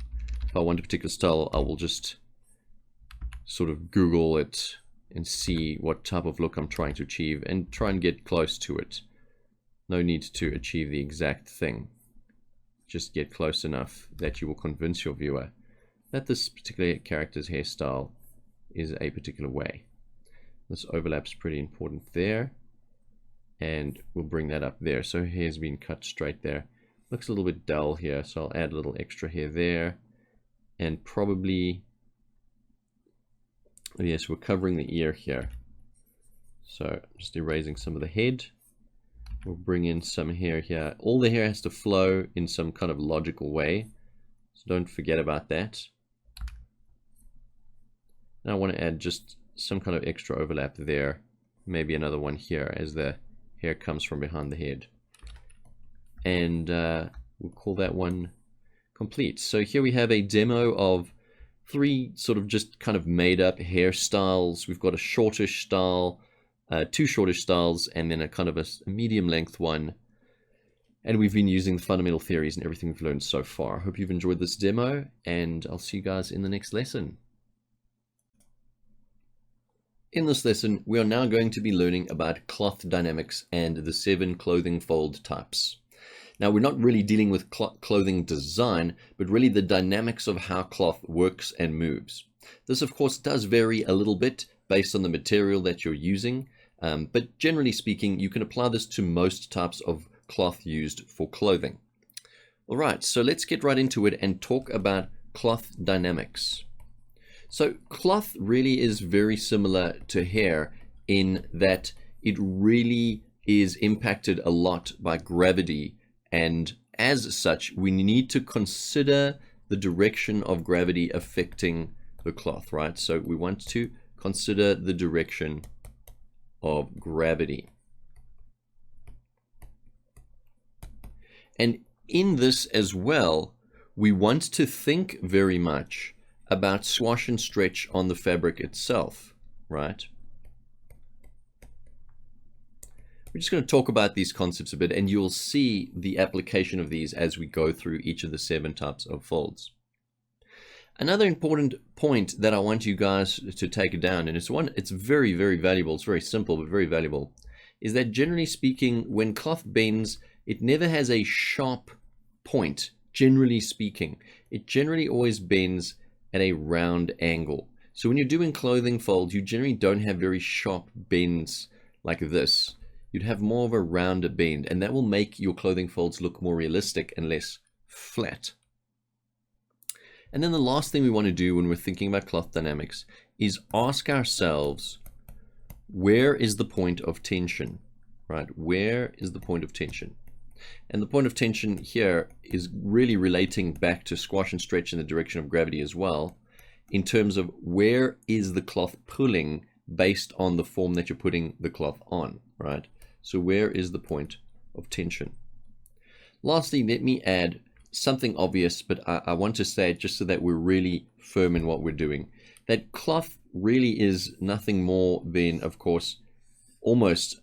If I want a particular style, I will just sort of Google it and see what type of look I'm trying to achieve and try and get close to it. No need to achieve the exact thing. Just get close enough that you will convince your viewer that this particular character's hairstyle is a particular way. This overlap's pretty important there, and we'll bring that up there. So hair's been cut straight there. Looks a little bit dull here, so I'll add a little extra hair there, and probably, yes, we're covering the ear here. So just erasing some of the head. We'll bring in some hair here. All the hair has to flow in some kind of logical way, so don't forget about that. Now I want to add just some kind of extra overlap there, maybe another one here as the hair comes from behind the head, and we'll call that one complete. So here we have a demo of 3 sort of just kind of made up hairstyles. We've got a shortish style, 2 shortish styles, and then a kind of a medium length one. And we've been using the fundamental theories and everything we've learned so far. I hope you've enjoyed this demo, and I'll see you guys in the next lesson. In this lesson, we are now going to be learning about cloth dynamics and the 7 clothing fold types. Now, we're not really dealing with clothing design, but really the dynamics of how cloth works and moves. This, of course, does vary a little bit based on the material that you're using, but generally speaking, you can apply this to most types of cloth used for clothing. All right, so let's get right into it and talk about cloth dynamics. So cloth really is very similar to hair in that it really is impacted a lot by gravity, and as such we need to consider the direction of gravity affecting the cloth, right? So we want to consider the direction of gravity. And in this as well, we want to think very much about swash and stretch on the fabric itself, right? We're just going to talk about these concepts a bit, and you'll see the application of these as we go through each of the 7 types of folds. Another important point that I want you guys to take down, and it's very, very valuable, it's very simple, but very valuable, is that generally speaking, when cloth bends, it never has a sharp point, generally speaking. It generally always bends at a round angle. So when you're doing clothing folds, you generally don't have very sharp bends like this. You'd have more of a rounder bend, and that will make your clothing folds look more realistic and less flat. And then the last thing we want to do when we're thinking about cloth dynamics is ask ourselves, where is the point of tension, right? Where is the point of tension? And the point of tension here is really relating back to squash and stretch in the direction of gravity as well, in terms of where is the cloth pulling based on the form that you're putting the cloth on, right? So where is the point of tension? Lastly, let me add something obvious, but I want to say it just so that we're really firm in what we're doing. That cloth really is nothing more than, of course, almost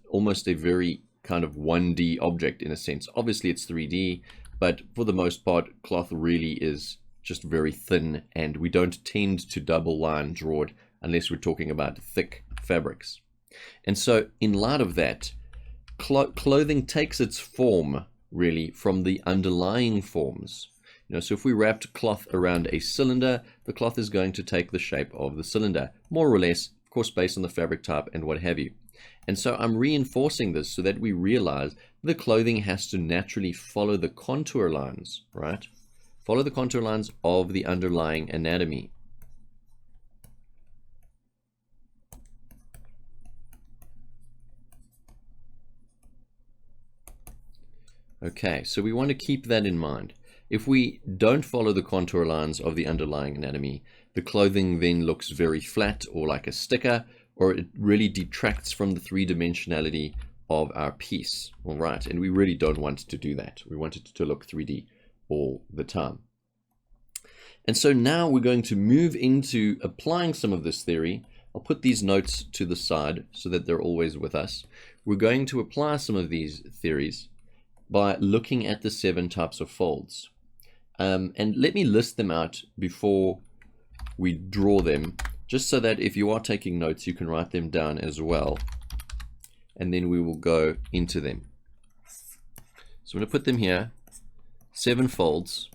a very kind of 1D object in a sense. Obviously it's 3D, but for the most part, cloth really is just very thin, and we don't tend to double line draw it unless we're talking about thick fabrics. And so in light of that, clothing takes its form really from the underlying forms. You know, so if we wrapped cloth around a cylinder, the cloth is going to take the shape of the cylinder, more or less, of course, based on the fabric type and what have you. And so I'm reinforcing this so that we realize the clothing has to naturally follow the contour lines, right? Follow the contour lines of the underlying anatomy. Okay, so we want to keep that in mind. If we don't follow the contour lines of the underlying anatomy, the clothing then looks very flat or like a sticker, or it really detracts from the 3-dimensionality of our piece. All right, and we really don't want to do that. We want it to look 3D all the time. And so now we're going to move into applying some of this theory. I'll put these notes to the side so that they're always with us. We're going to apply some of these theories by looking at the 7 types of folds. And let me list them out before we draw them, just so that if you are taking notes, you can write them down as well. And then we will go into them. So I'm going to put them here, 7 folds.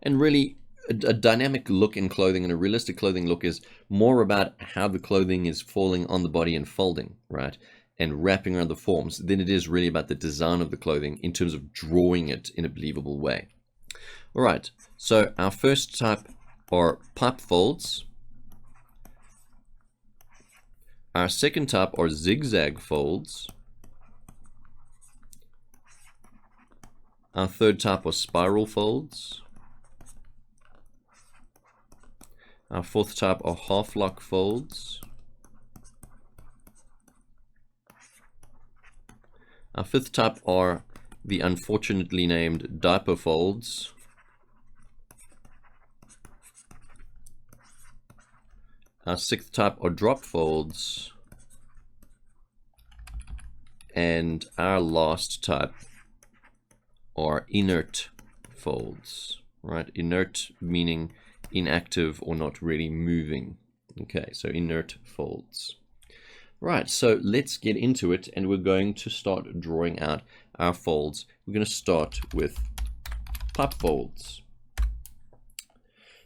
And really, a dynamic look in clothing and a realistic clothing look is more about how the clothing is falling on the body and folding, right? And wrapping around the forms than it is really about the design of the clothing in terms of drawing it in a believable way. All right, so our first type are pipe folds. Our second type are zigzag folds. Our third type are spiral folds. Our fourth type are half-lock folds. Our fifth type are the unfortunately named diaper folds. Our sixth type are drop folds. And our last type are inert folds, right? Inert meaning inactive or not really moving. Okay, so inert folds. Right, so let's get into it, and we're going to start drawing out our folds. We're going to start with pipe folds.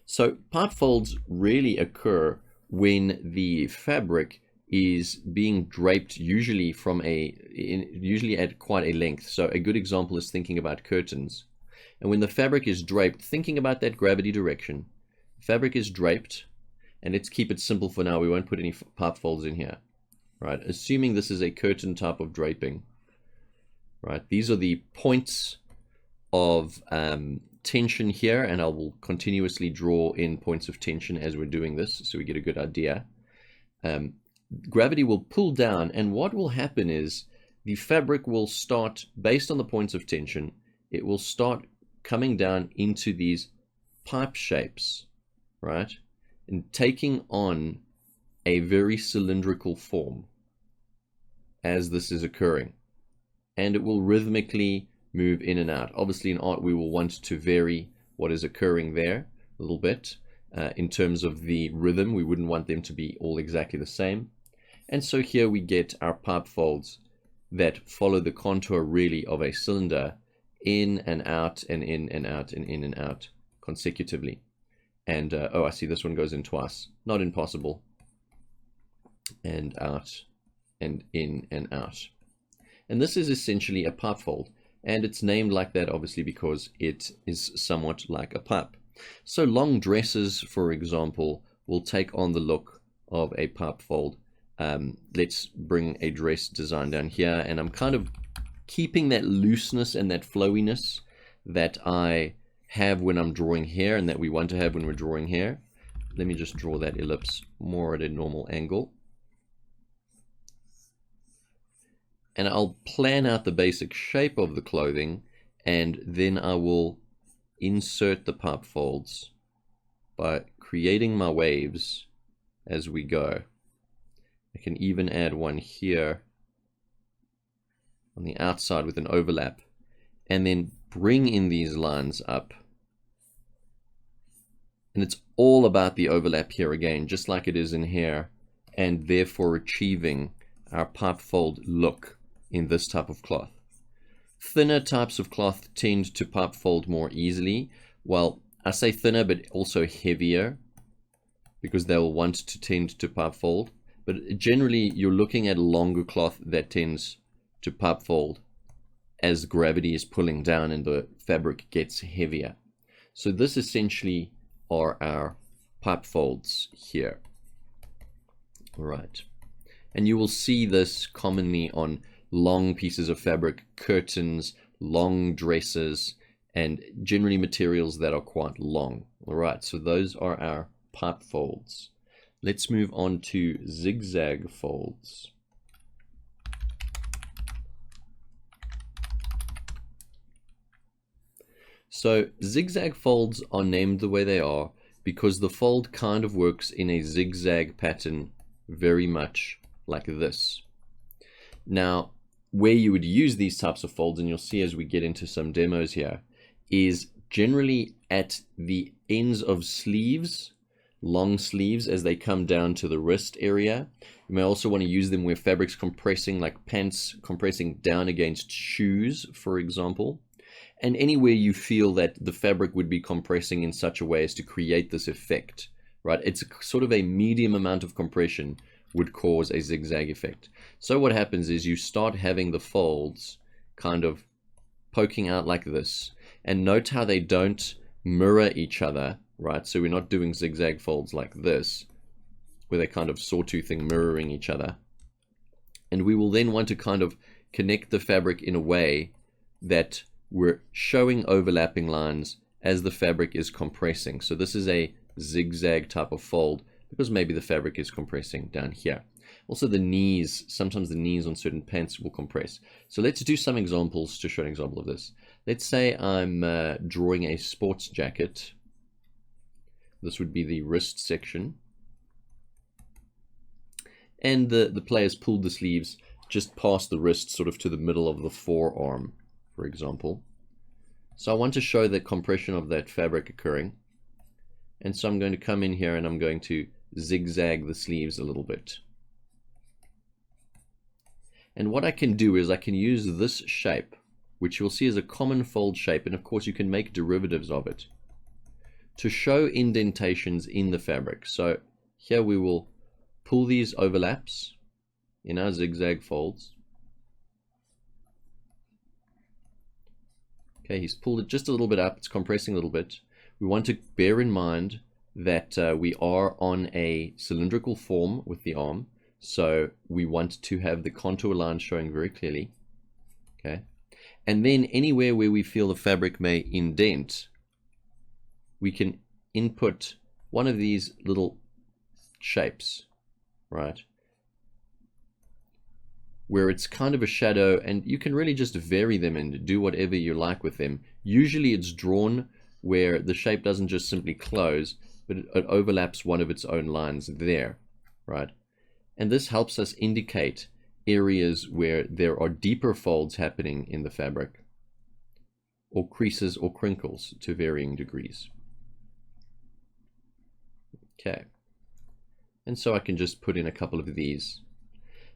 So pipe folds really occur when the fabric is being draped usually at quite a length. So a good example is thinking about curtains. And when the fabric is draped, thinking about that gravity direction, fabric is draped, and let's keep it simple for now. We won't put any pipe folds in here, right? Assuming this is a curtain type of draping, right? These are the points of tension here, and I will continuously draw in points of tension as we're doing this so we get a good idea. Gravity will pull down, and what will happen is the fabric will start, based on the points of tension, it will start coming down into these pipe shapes, right? And taking on a very cylindrical form as this is occurring. And it will rhythmically move in and out. Obviously in art we will want to vary what is occurring there a little bit. In terms of the rhythm, we wouldn't want them to be all exactly the same. And so here we get our pipe folds that follow the contour really of a cylinder, in and out and in and out and in and out consecutively. And oh, I see this one goes in twice. Not impossible. And out and in and out. And this is essentially a pipe fold. And it's named like that obviously because it is somewhat like a pipe. So long dresses, for example, will take on the look of a pipe fold. Let's bring a dress design down here, and I'm kind of keeping that looseness and that flowiness that I have when I'm drawing hair and that we want to have when we're drawing hair. Let me just draw that ellipse more at a normal angle. And I'll plan out the basic shape of the clothing, and then I will insert the pipe folds by creating my waves as we go. I can even add one here on the outside with an overlap, and then bring in these lines up. And it's all about the overlap here again, just like it is in here, and therefore achieving our pipe fold look in this type of cloth. Thinner types of cloth tend to pipe fold more easily. Well, I say thinner, but also heavier, because they'll want to tend to pipe fold. But generally, you're looking at longer cloth that tends to pipe fold as gravity is pulling down and the fabric gets heavier. So this essentially are our pipe folds here. All right. And you will see this commonly on long pieces of fabric, curtains, long dresses, and generally materials that are quite long. All right, so those are our pipe folds. Let's move on to zigzag folds. So zigzag folds are named the way they are because the fold kind of works in a zigzag pattern, very much like this. Now, where you would use these types of folds, and you'll see as we get into some demos here, is generally at the ends of sleeves, long sleeves as they come down to the wrist area. You may also want to use them where fabric's compressing, like pants compressing down against shoes, for example. and anywhere you feel that the fabric would be compressing in such a way as to create this effect, right? It's sort of a medium amount of compression would cause a zigzag effect. So what happens is you start having the folds kind of poking out like this, and note how they don't mirror each other, right? So we're not doing zigzag folds like this, where they kind of sawtoothing mirroring each other. And we will then want to kind of connect the fabric in a way that we're showing overlapping lines as the fabric is compressing. So this is a zigzag type of fold because maybe the fabric is compressing down here. Also the knees, sometimes the knees on certain pants will compress. So let's do some examples to show an example of this. Let's say I'm drawing a sports jacket. This would be the wrist section. And the players pulled the sleeves just past the wrist, sort of to the middle of the forearm, for example. So I want to show the compression of that fabric occurring. And so I'm going to come in here and I'm going to zigzag the sleeves a little bit. And what I can do is I can use this shape, which you'll see is a common fold shape, and of course you can make derivatives of it, to show indentations in the fabric. So here we will pull these overlaps in our zigzag folds. Okay, he's pulled it just a little bit up, it's compressing a little bit. We want to bear in mind that we are on a cylindrical form with the arm, so we want to have the contour line showing very clearly. Okay, and then anywhere where we feel the fabric may indent, we can input one of these little shapes, right, where it's kind of a shadow, and you can really just vary them and do whatever you like with them. Usually it's drawn where the shape doesn't just simply close, but it overlaps one of its own lines there, right? And this helps us indicate areas where there are deeper folds happening in the fabric, or creases or crinkles to varying degrees. Okay, and so I can just put in a couple of these.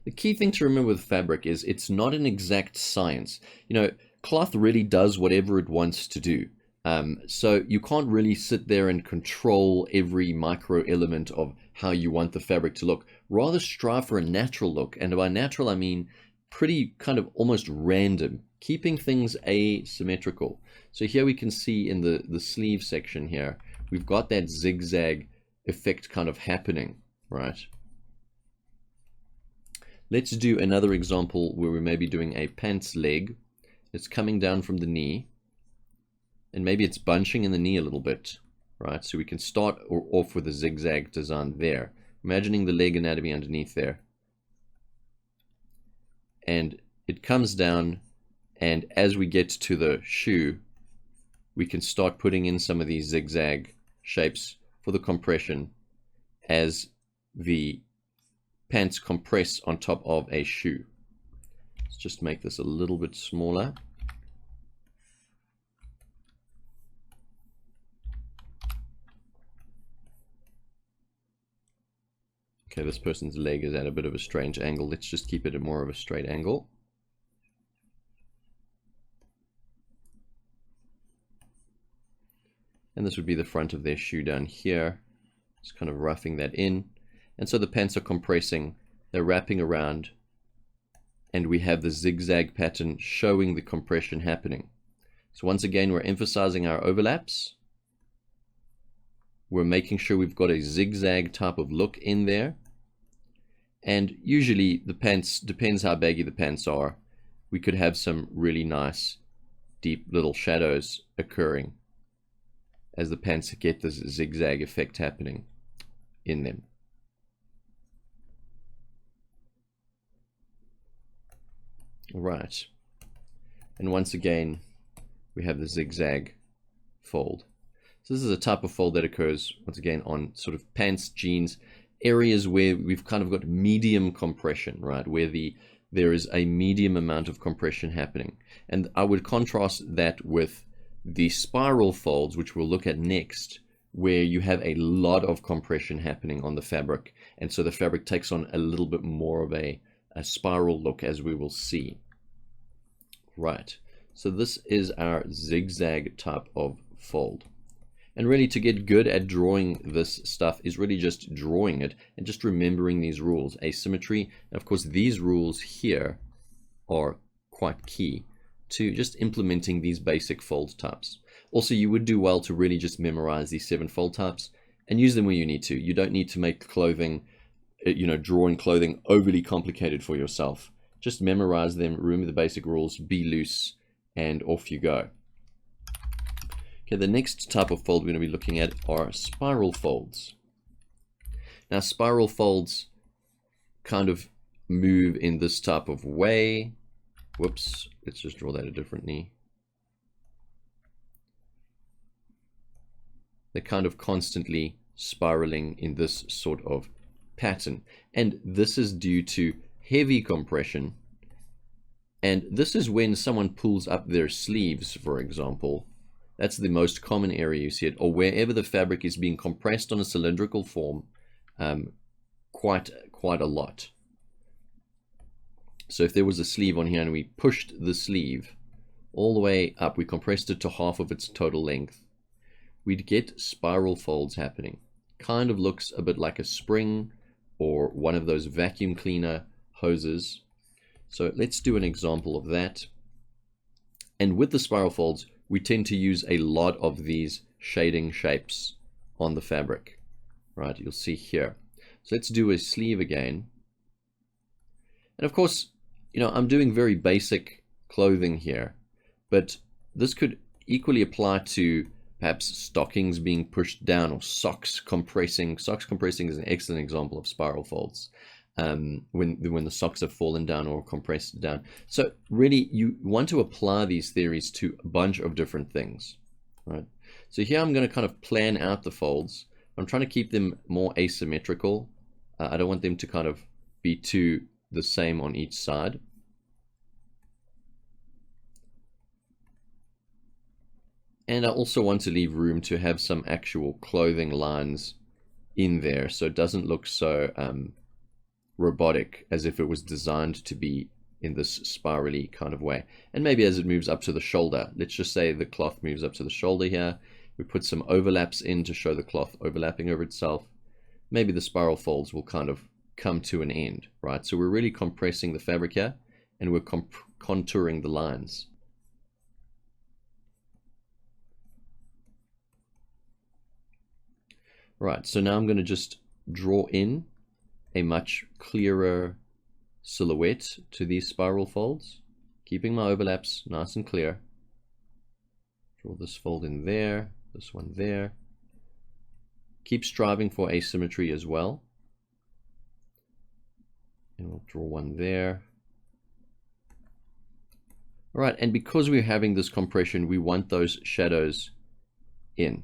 The key thing to remember with fabric is it's not an exact science. You know, cloth really does whatever it wants to do. So you can't really sit there and control every micro element of how you want the fabric to look. Rather strive for a natural look, and by natural I mean pretty kind of almost random, keeping things asymmetrical. So here we can see in the sleeve section here, we've got that zigzag effect kind of happening, right? Let's do another example where we may be doing a pants leg. It's coming down from the knee, and maybe it's bunching in the knee a little bit, right? So we can start off with a zigzag design there, imagining the leg anatomy underneath there. And it comes down, and as we get to the shoe, we can start putting in some of these zigzag shapes for the compression as the pants compress on top of a shoe. Let's just make this a little bit smaller. Okay, this person's leg is at a bit of a strange angle. Let's just keep it at more of a straight angle. And this would be the front of their shoe down here. Just kind of roughing that in. And so the pants are compressing, they're wrapping around, and we have the zigzag pattern showing the compression happening. So once again, we're emphasizing our overlaps. We're making sure we've got a zigzag type of look in there. And usually the pants, depends how baggy the pants are, we could have some really nice deep little shadows occurring as the pants get this zigzag effect happening in them. Right, and once again we have the zigzag fold. So this is a type of fold that occurs once again on sort of pants, jeans, areas where we've kind of got medium compression, right, where there is a medium amount of compression happening. And I would contrast that with the spiral folds, which we'll look at next, where you have a lot of compression happening on the fabric, and so the fabric takes on a little bit more of a spiral look, as we will see. Right, So this is our zigzag type of fold. And really, to get good at drawing this stuff is really just drawing it and just remembering these rules. Asymmetry, and of course these rules here are quite key to just implementing these basic fold types. Also, you would do well to really just memorize these 7 fold types and use them where you need to. You don't need to make clothing, drawing clothing overly complicated for yourself. Just memorize them, remember the basic rules, be loose, and off you go. Okay, the next type of fold we're going to be looking at are spiral folds. Now, spiral folds kind of move in this type of way. Whoops, let's just draw that differently. They're kind of constantly spiraling in this sort of pattern. And this is due to heavy compression. And this is when someone pulls up their sleeves, for example. That's the most common area you see it, or wherever the fabric is being compressed on a cylindrical form quite a lot. So if there was a sleeve on here and we pushed the sleeve all the way up, we compressed it to half of its total length, we'd get spiral folds happening. Kind of looks a bit like a spring or one of those vacuum cleaner hoses. So let's do an example of that. And with the spiral folds, we tend to use a lot of these shading shapes on the fabric, right? You'll see here. So let's do a sleeve again. And of course, I'm doing very basic clothing here, but this could equally apply to perhaps stockings being pushed down or socks compressing. Socks compressing is an excellent example of spiral folds. When the socks have fallen down or compressed down. So really, you want to apply these theories to a bunch of different things, right? So here I'm going to kind of plan out the folds. I'm trying to keep them more asymmetrical. I don't want them to kind of be too the same on each side. And I also want to leave room to have some actual clothing lines in there, so it doesn't look so robotic, as if it was designed to be in this spirally kind of way. And maybe as it moves up to the shoulder, let's just say the cloth moves up to the shoulder here, we put some overlaps in to show the cloth overlapping over itself. Maybe the spiral folds will kind of come to an end, right? So we're really compressing the fabric here, and we're contouring the lines. Right, so now I'm going to just draw in a much clearer silhouette to these spiral folds, keeping my overlaps nice and clear. Draw this fold in there, this one there. Keep striving for asymmetry as well. And we'll draw one there. All right, and because we're having this compression, we want those shadows in,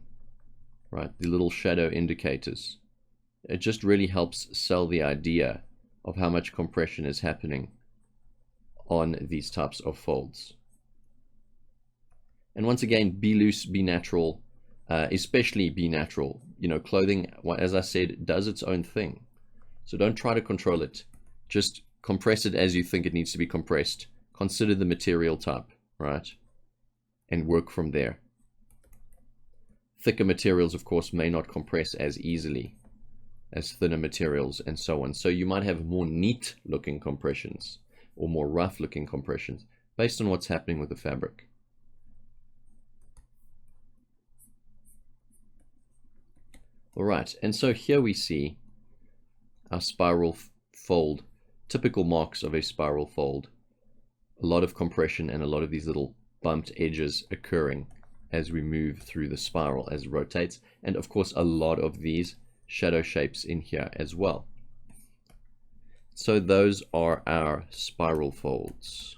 right? The little shadow indicators. It just really helps sell the idea of how much compression is happening on these types of folds. And once again, be loose, be natural, especially be natural. Clothing, as I said, does its own thing. So don't try to control it. Just compress it as you think it needs to be compressed. Consider the material type, right? And work from there. Thicker materials, of course, may not compress as easily as thinner materials and so on. So you might have more neat looking compressions or more rough looking compressions based on what's happening with the fabric. All right, and so here we see our spiral fold, typical marks of a spiral fold. A lot of compression and a lot of these little bumped edges occurring as we move through the spiral as it rotates, and of course a lot of these shadow shapes in here as well. So those are our spiral folds.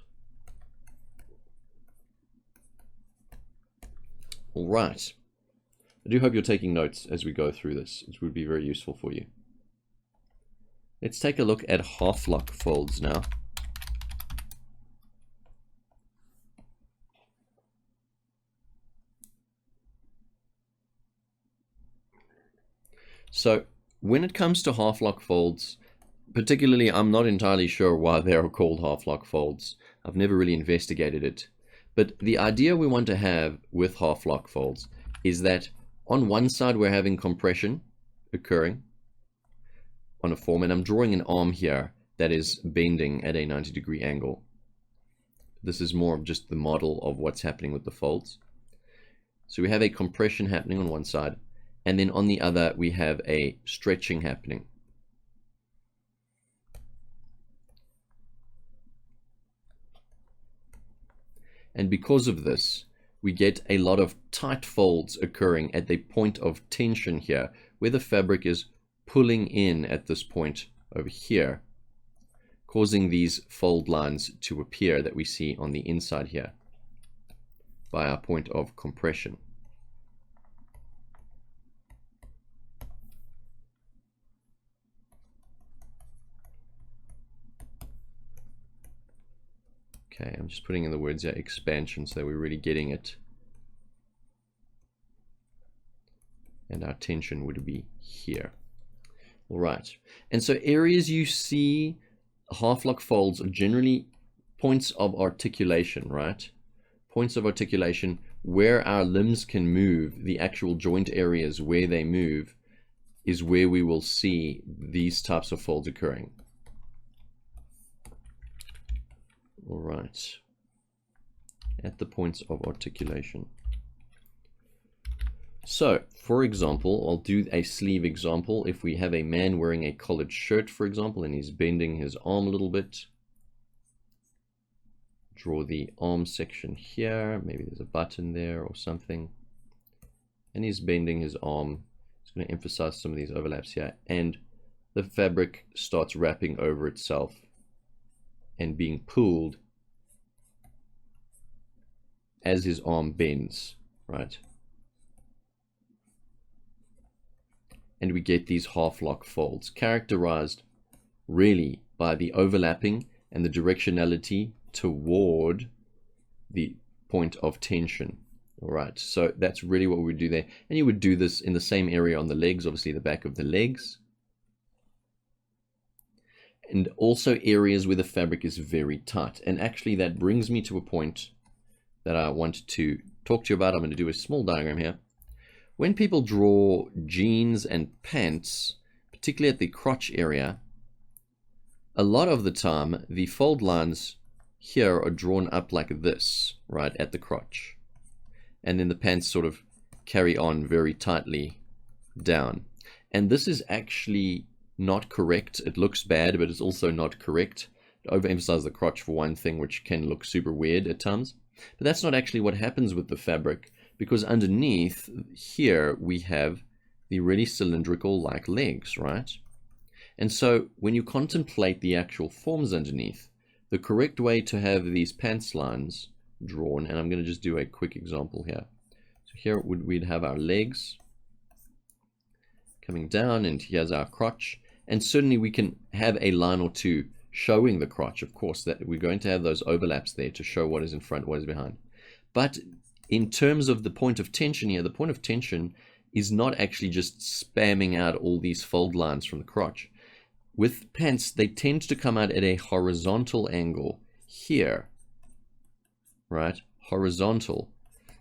All right. I do hope you're taking notes as we go through this. It would be very useful for you. Let's take a look at half-lock folds now. So when it comes to half-lock folds, particularly, I'm not entirely sure why they are called half-lock folds. I've never really investigated it. But the idea we want to have with half-lock folds is that on one side we're having compression occurring on a form, and I'm drawing an arm here that is bending at a 90-degree angle. This is more of just the model of what's happening with the folds. So we have a compression happening on one side, and then on the other we have a stretching happening. And because of this, we get a lot of tight folds occurring at the point of tension here, where the fabric is pulling in at this point over here, causing these fold lines to appear that we see on the inside here by our point of compression. Okay, I'm just putting in the words here, expansion, so that we're really getting it. And our tension would be here. All right, and so areas you see half-lock folds are generally points of articulation, right? Points of articulation where our limbs can move, the actual joint areas where they move is where we will see these types of folds occurring. All right, at the points of articulation. So, for example, I'll do a sleeve example. If we have a man wearing a collared shirt, for example, and he's bending his arm a little bit, draw the arm section here. Maybe there's a button there or something. And he's bending his arm. Just going to emphasize some of these overlaps here. And the fabric starts wrapping over itself and being pulled as his arm bends, right? And we get these half-lock folds characterized really by the overlapping and the directionality toward the point of tension. All right, so that's really what we would do there. And you would do this in the same area on the legs, obviously the back of the legs. And also areas where the fabric is very tight. And actually that brings me to a point that I want to talk to you about. I'm going to do a small diagram here. When people draw jeans and pants, particularly at the crotch area, a lot of the time the fold lines here are drawn up like this, right, at the crotch. And then the pants sort of carry on very tightly down. And this is actually not correct. It looks bad, but it's also not correct. To overemphasize the crotch for one thing, which can look super weird at times. But that's not actually what happens with the fabric, because underneath here we have the really cylindrical like legs, right? And so when you contemplate the actual forms underneath, the correct way to have these pants lines drawn, and I'm going to just do a quick example here. So here we'd have our legs coming down, and here's our crotch. And certainly we can have a line or two showing the crotch, of course, that we're going to have those overlaps there to show what is in front, what is behind. But in terms of the point of tension here, the point of tension is not actually just spamming out all these fold lines from the crotch. With pants, they tend to come out at a horizontal angle here, right? Horizontal,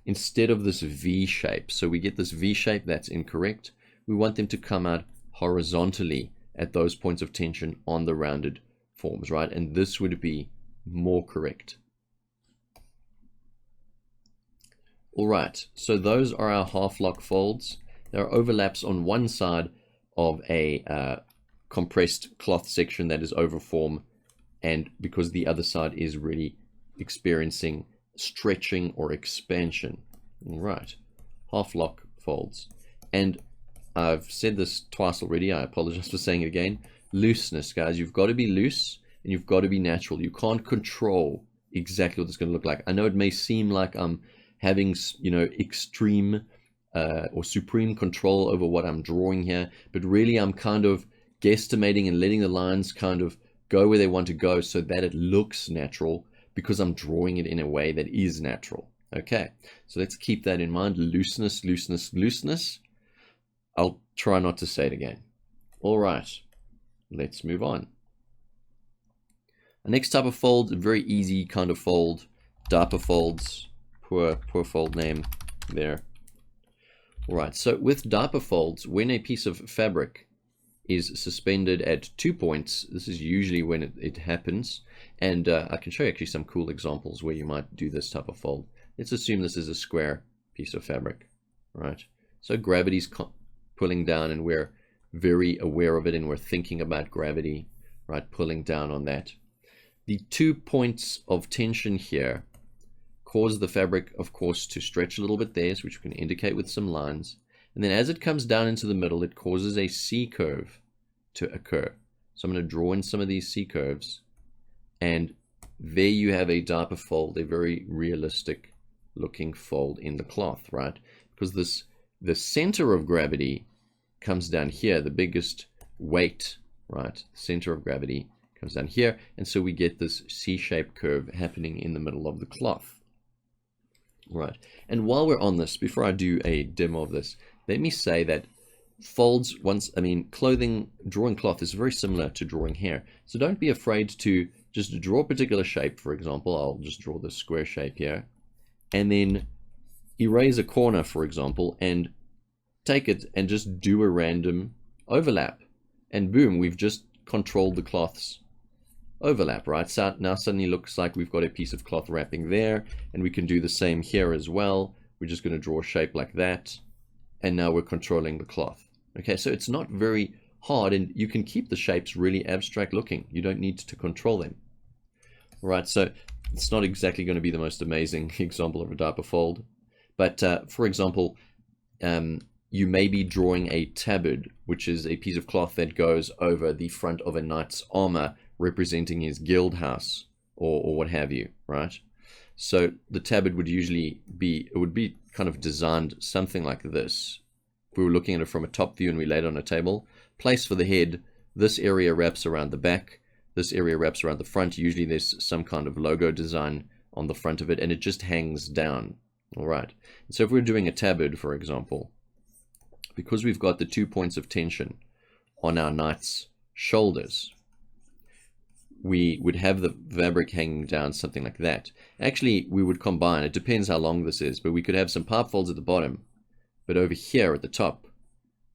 instead of this V shape. So we get this V shape, that's incorrect. We want them to come out horizontally at those points of tension on the rounded forms, right? And this would be more correct. All right, so those are our half-lock folds. There are overlaps on one side of a compressed cloth section that is over form, and because the other side is really experiencing stretching or expansion. All right, half-lock folds. And I've said this twice already, I apologize for saying it again. Looseness, guys. You've got to be loose and you've got to be natural. You can't control exactly what it's going to look like. I know it may seem like I'm having, you know, extreme or supreme control over what I'm drawing here, but really I'm kind of guesstimating and letting the lines kind of go where they want to go so that it looks natural, because I'm drawing it in a way that is natural. Okay, so let's keep that in mind. Looseness, looseness, looseness. I'll try not to say it again. All right, let's move on. The next type of fold, a very easy kind of fold, diaper folds, poor fold name there. All right, so with diaper folds, when a piece of fabric is suspended at 2 points, this is usually when it happens, and I can show you actually some cool examples where you might do this type of fold. Let's assume this is a square piece of fabric, right? So gravity's pulling down, and we're very aware of it, and we're thinking about gravity, right, pulling down on that. The 2 points of tension here cause the fabric, of course, to stretch a little bit there, which we can indicate with some lines. And then as it comes down into the middle, it causes a C curve to occur. So I'm going to draw in some of these C curves, and there you have a diaper fold, a very realistic looking fold in the cloth, right? Because the center of gravity comes down here, the biggest weight, right? Center of gravity comes down here, and so we get this C-shaped curve happening in the middle of the cloth. Right, and while we're on this, before I do a demo of this, let me say that folds, clothing, drawing cloth is very similar to drawing hair. So don't be afraid to just draw a particular shape. For example, I'll just draw this square shape here, and then erase a corner, for example, and take it and just do a random overlap. And boom, we've just controlled the cloth's overlap, right? So now suddenly looks like we've got a piece of cloth wrapping there, and we can do the same here as well. We're just going to draw a shape like that, and now we're controlling the cloth. Okay, so it's not very hard, and you can keep the shapes really abstract looking. You don't need to control them. All right, so it's not exactly going to be the most amazing example of a diaper fold, but for example, you may be drawing a tabard, which is a piece of cloth that goes over the front of a knight's armor, representing his guild house or what have you, right? So the tabard would usually be, it would be kind of designed something like this. If we were looking at it from a top view and we laid it on a table, place for the head, this area wraps around the back, this area wraps around the front. Usually there's some kind of logo design on the front of it, and it just hangs down. All right. So if we're doing a tabard, for example, because we've got the 2 points of tension on our knight's shoulders, we would have the fabric hanging down something like that. Actually, we would combine, it depends how long this is, but we could have some pipe folds at the bottom, but over here at the top,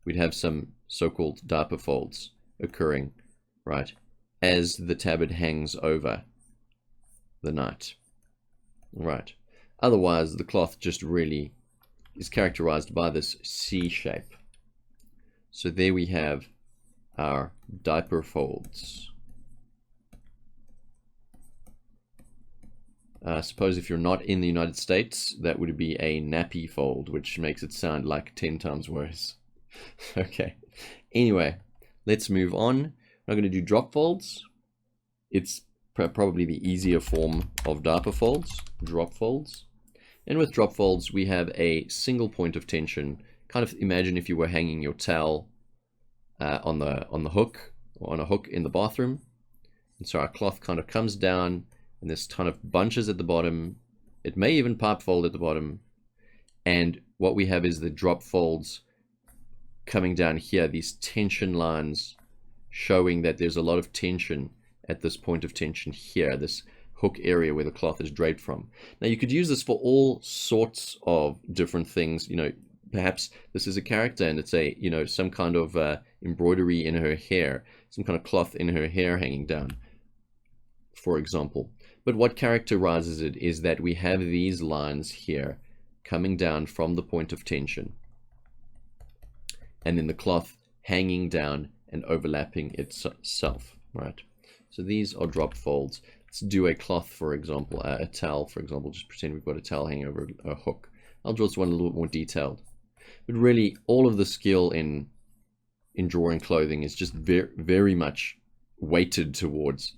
we'd have some so-called diaper folds occurring, right, as the tabard hangs over the knight. Right. Otherwise, the cloth just really is characterized by this C shape. So there we have our diaper folds. Suppose if you're not in the United States, that would be a nappy fold, which makes it sound like 10 times worse. Okay. Anyway, let's move on. We're going to do drop folds. It's probably the easier form of diaper folds, drop folds. And with drop folds, we have a single point of tension. Kind of imagine if you were hanging your towel on the hook, or on a hook in the bathroom. And so our cloth kind of comes down, and this ton of bunches at the bottom. It may even pipe fold at the bottom. And what we have is the drop folds coming down here, these tension lines showing that there's a lot of tension at this point of tension here, this hook area where the cloth is draped from. Now you could use this for all sorts of different things. You know, perhaps this is a character and it's a, you know, some kind of embroidery in her hair, some kind of cloth in her hair hanging down, for example. But what characterizes it is that we have these lines here coming down from the point of tension, and then the cloth hanging down and overlapping itself, right? So these are drop folds. Let's do a cloth, for example, a towel, for example. Just pretend we've got a towel hanging over a hook. I'll draw this one a little bit more detailed. But really, all of the skill in drawing clothing is just very much weighted towards,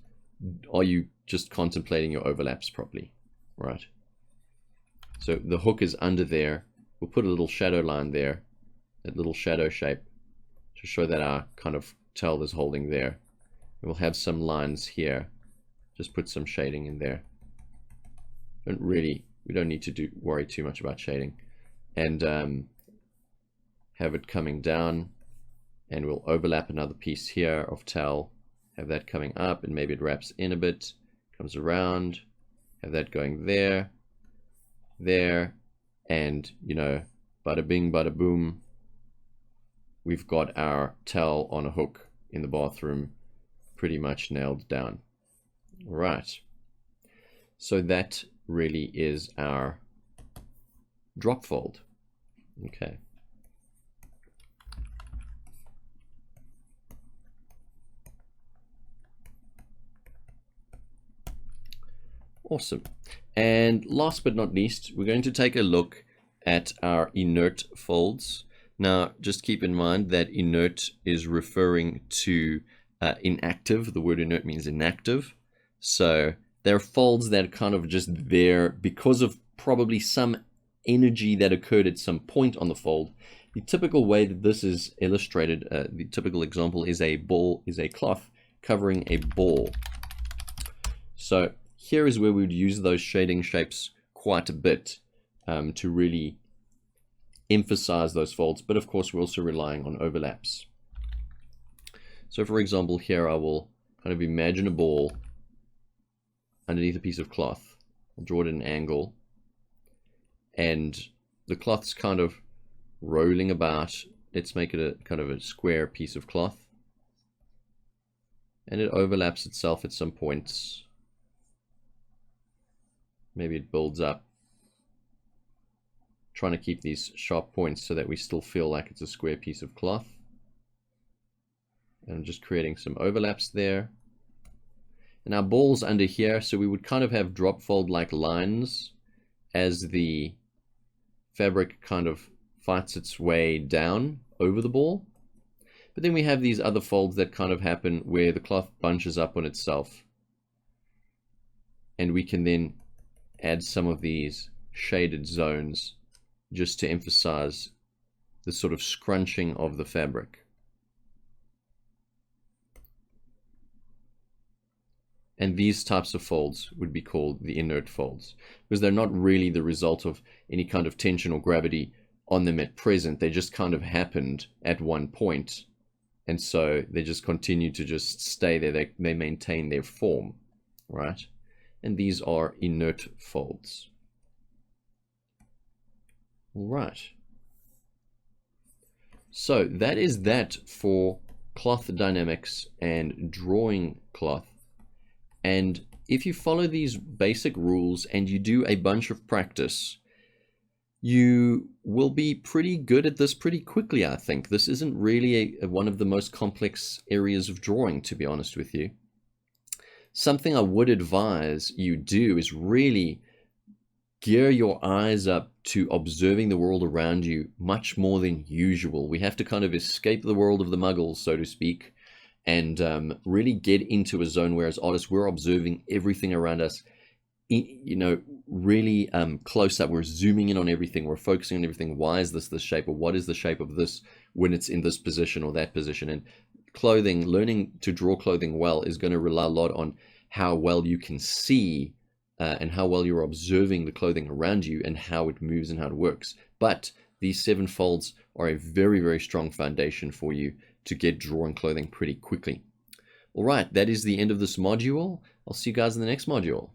are you just contemplating your overlaps properly, right? So the hook is under there. We'll put a little shadow line there, that little shadow shape, to show that our kind of towel is holding there. And we'll have some lines here. Just put some shading in there. We don't need to worry too much about shading. And have it coming down, and we'll overlap another piece here of towel, have that coming up, and maybe it wraps in a bit, comes around, Have that going there, there, and, you know, bada bing, bada boom. We've got our towel on a hook in the bathroom pretty much nailed down. Right. So that really is our drop fold. Okay. Awesome. And last but not least, we're going to take a look at our inert folds. Now, just keep in mind that inert is referring to inactive. The word inert means inactive. So there are folds that are kind of just there because of probably some energy that occurred at some point on the fold. The typical way that this is illustrated, the typical example is a cloth covering a ball. So here is where we would use those shading shapes quite a bit to really emphasize those folds, but of course we're also relying on overlaps. So for example, here I will kind of imagine a ball underneath a piece of cloth. I'll draw it at an angle, and the cloth's kind of rolling about. Let's make it a kind of a square piece of cloth, and it overlaps itself at some points. Maybe it builds up, trying to keep these sharp points so that we still feel like it's a square piece of cloth. And I'm just creating some overlaps there. And our ball's under here, so we would kind of have drop fold like lines as the fabric kind of fights its way down over the ball. But then we have these other folds that kind of happen where the cloth bunches up on itself. And we can then add some of these shaded zones just to emphasize the sort of scrunching of the fabric. And these types of folds would be called the inert folds, because they're not really the result of any kind of tension or gravity on them at present. They just kind of happened at one point, and so they just continue to just stay there. They maintain their form, right? And these are inert folds. All right. So that is that for cloth dynamics and drawing cloth. And if you follow these basic rules and you do a bunch of practice, you will be pretty good at this pretty quickly, I think. This isn't really one of the most complex areas of drawing, to be honest with you. Something I would advise you do is really gear your eyes up to observing the world around you much more than usual. We have to kind of escape the world of the muggles, so to speak, and really get into a zone where as artists we're observing everything around us, you know, really close up. We're zooming in on everything, we're focusing on everything. Why is this shape, or what is the shape of this when it's in this position or that position? And clothing, learning to draw clothing well is going to rely a lot on how well you can see and how well you're observing the clothing around you and how it moves and how it works. But these 7 folds are a very, very strong foundation for you to get drawing clothing pretty quickly. All right, that is the end of this module. I'll see you guys in the next module.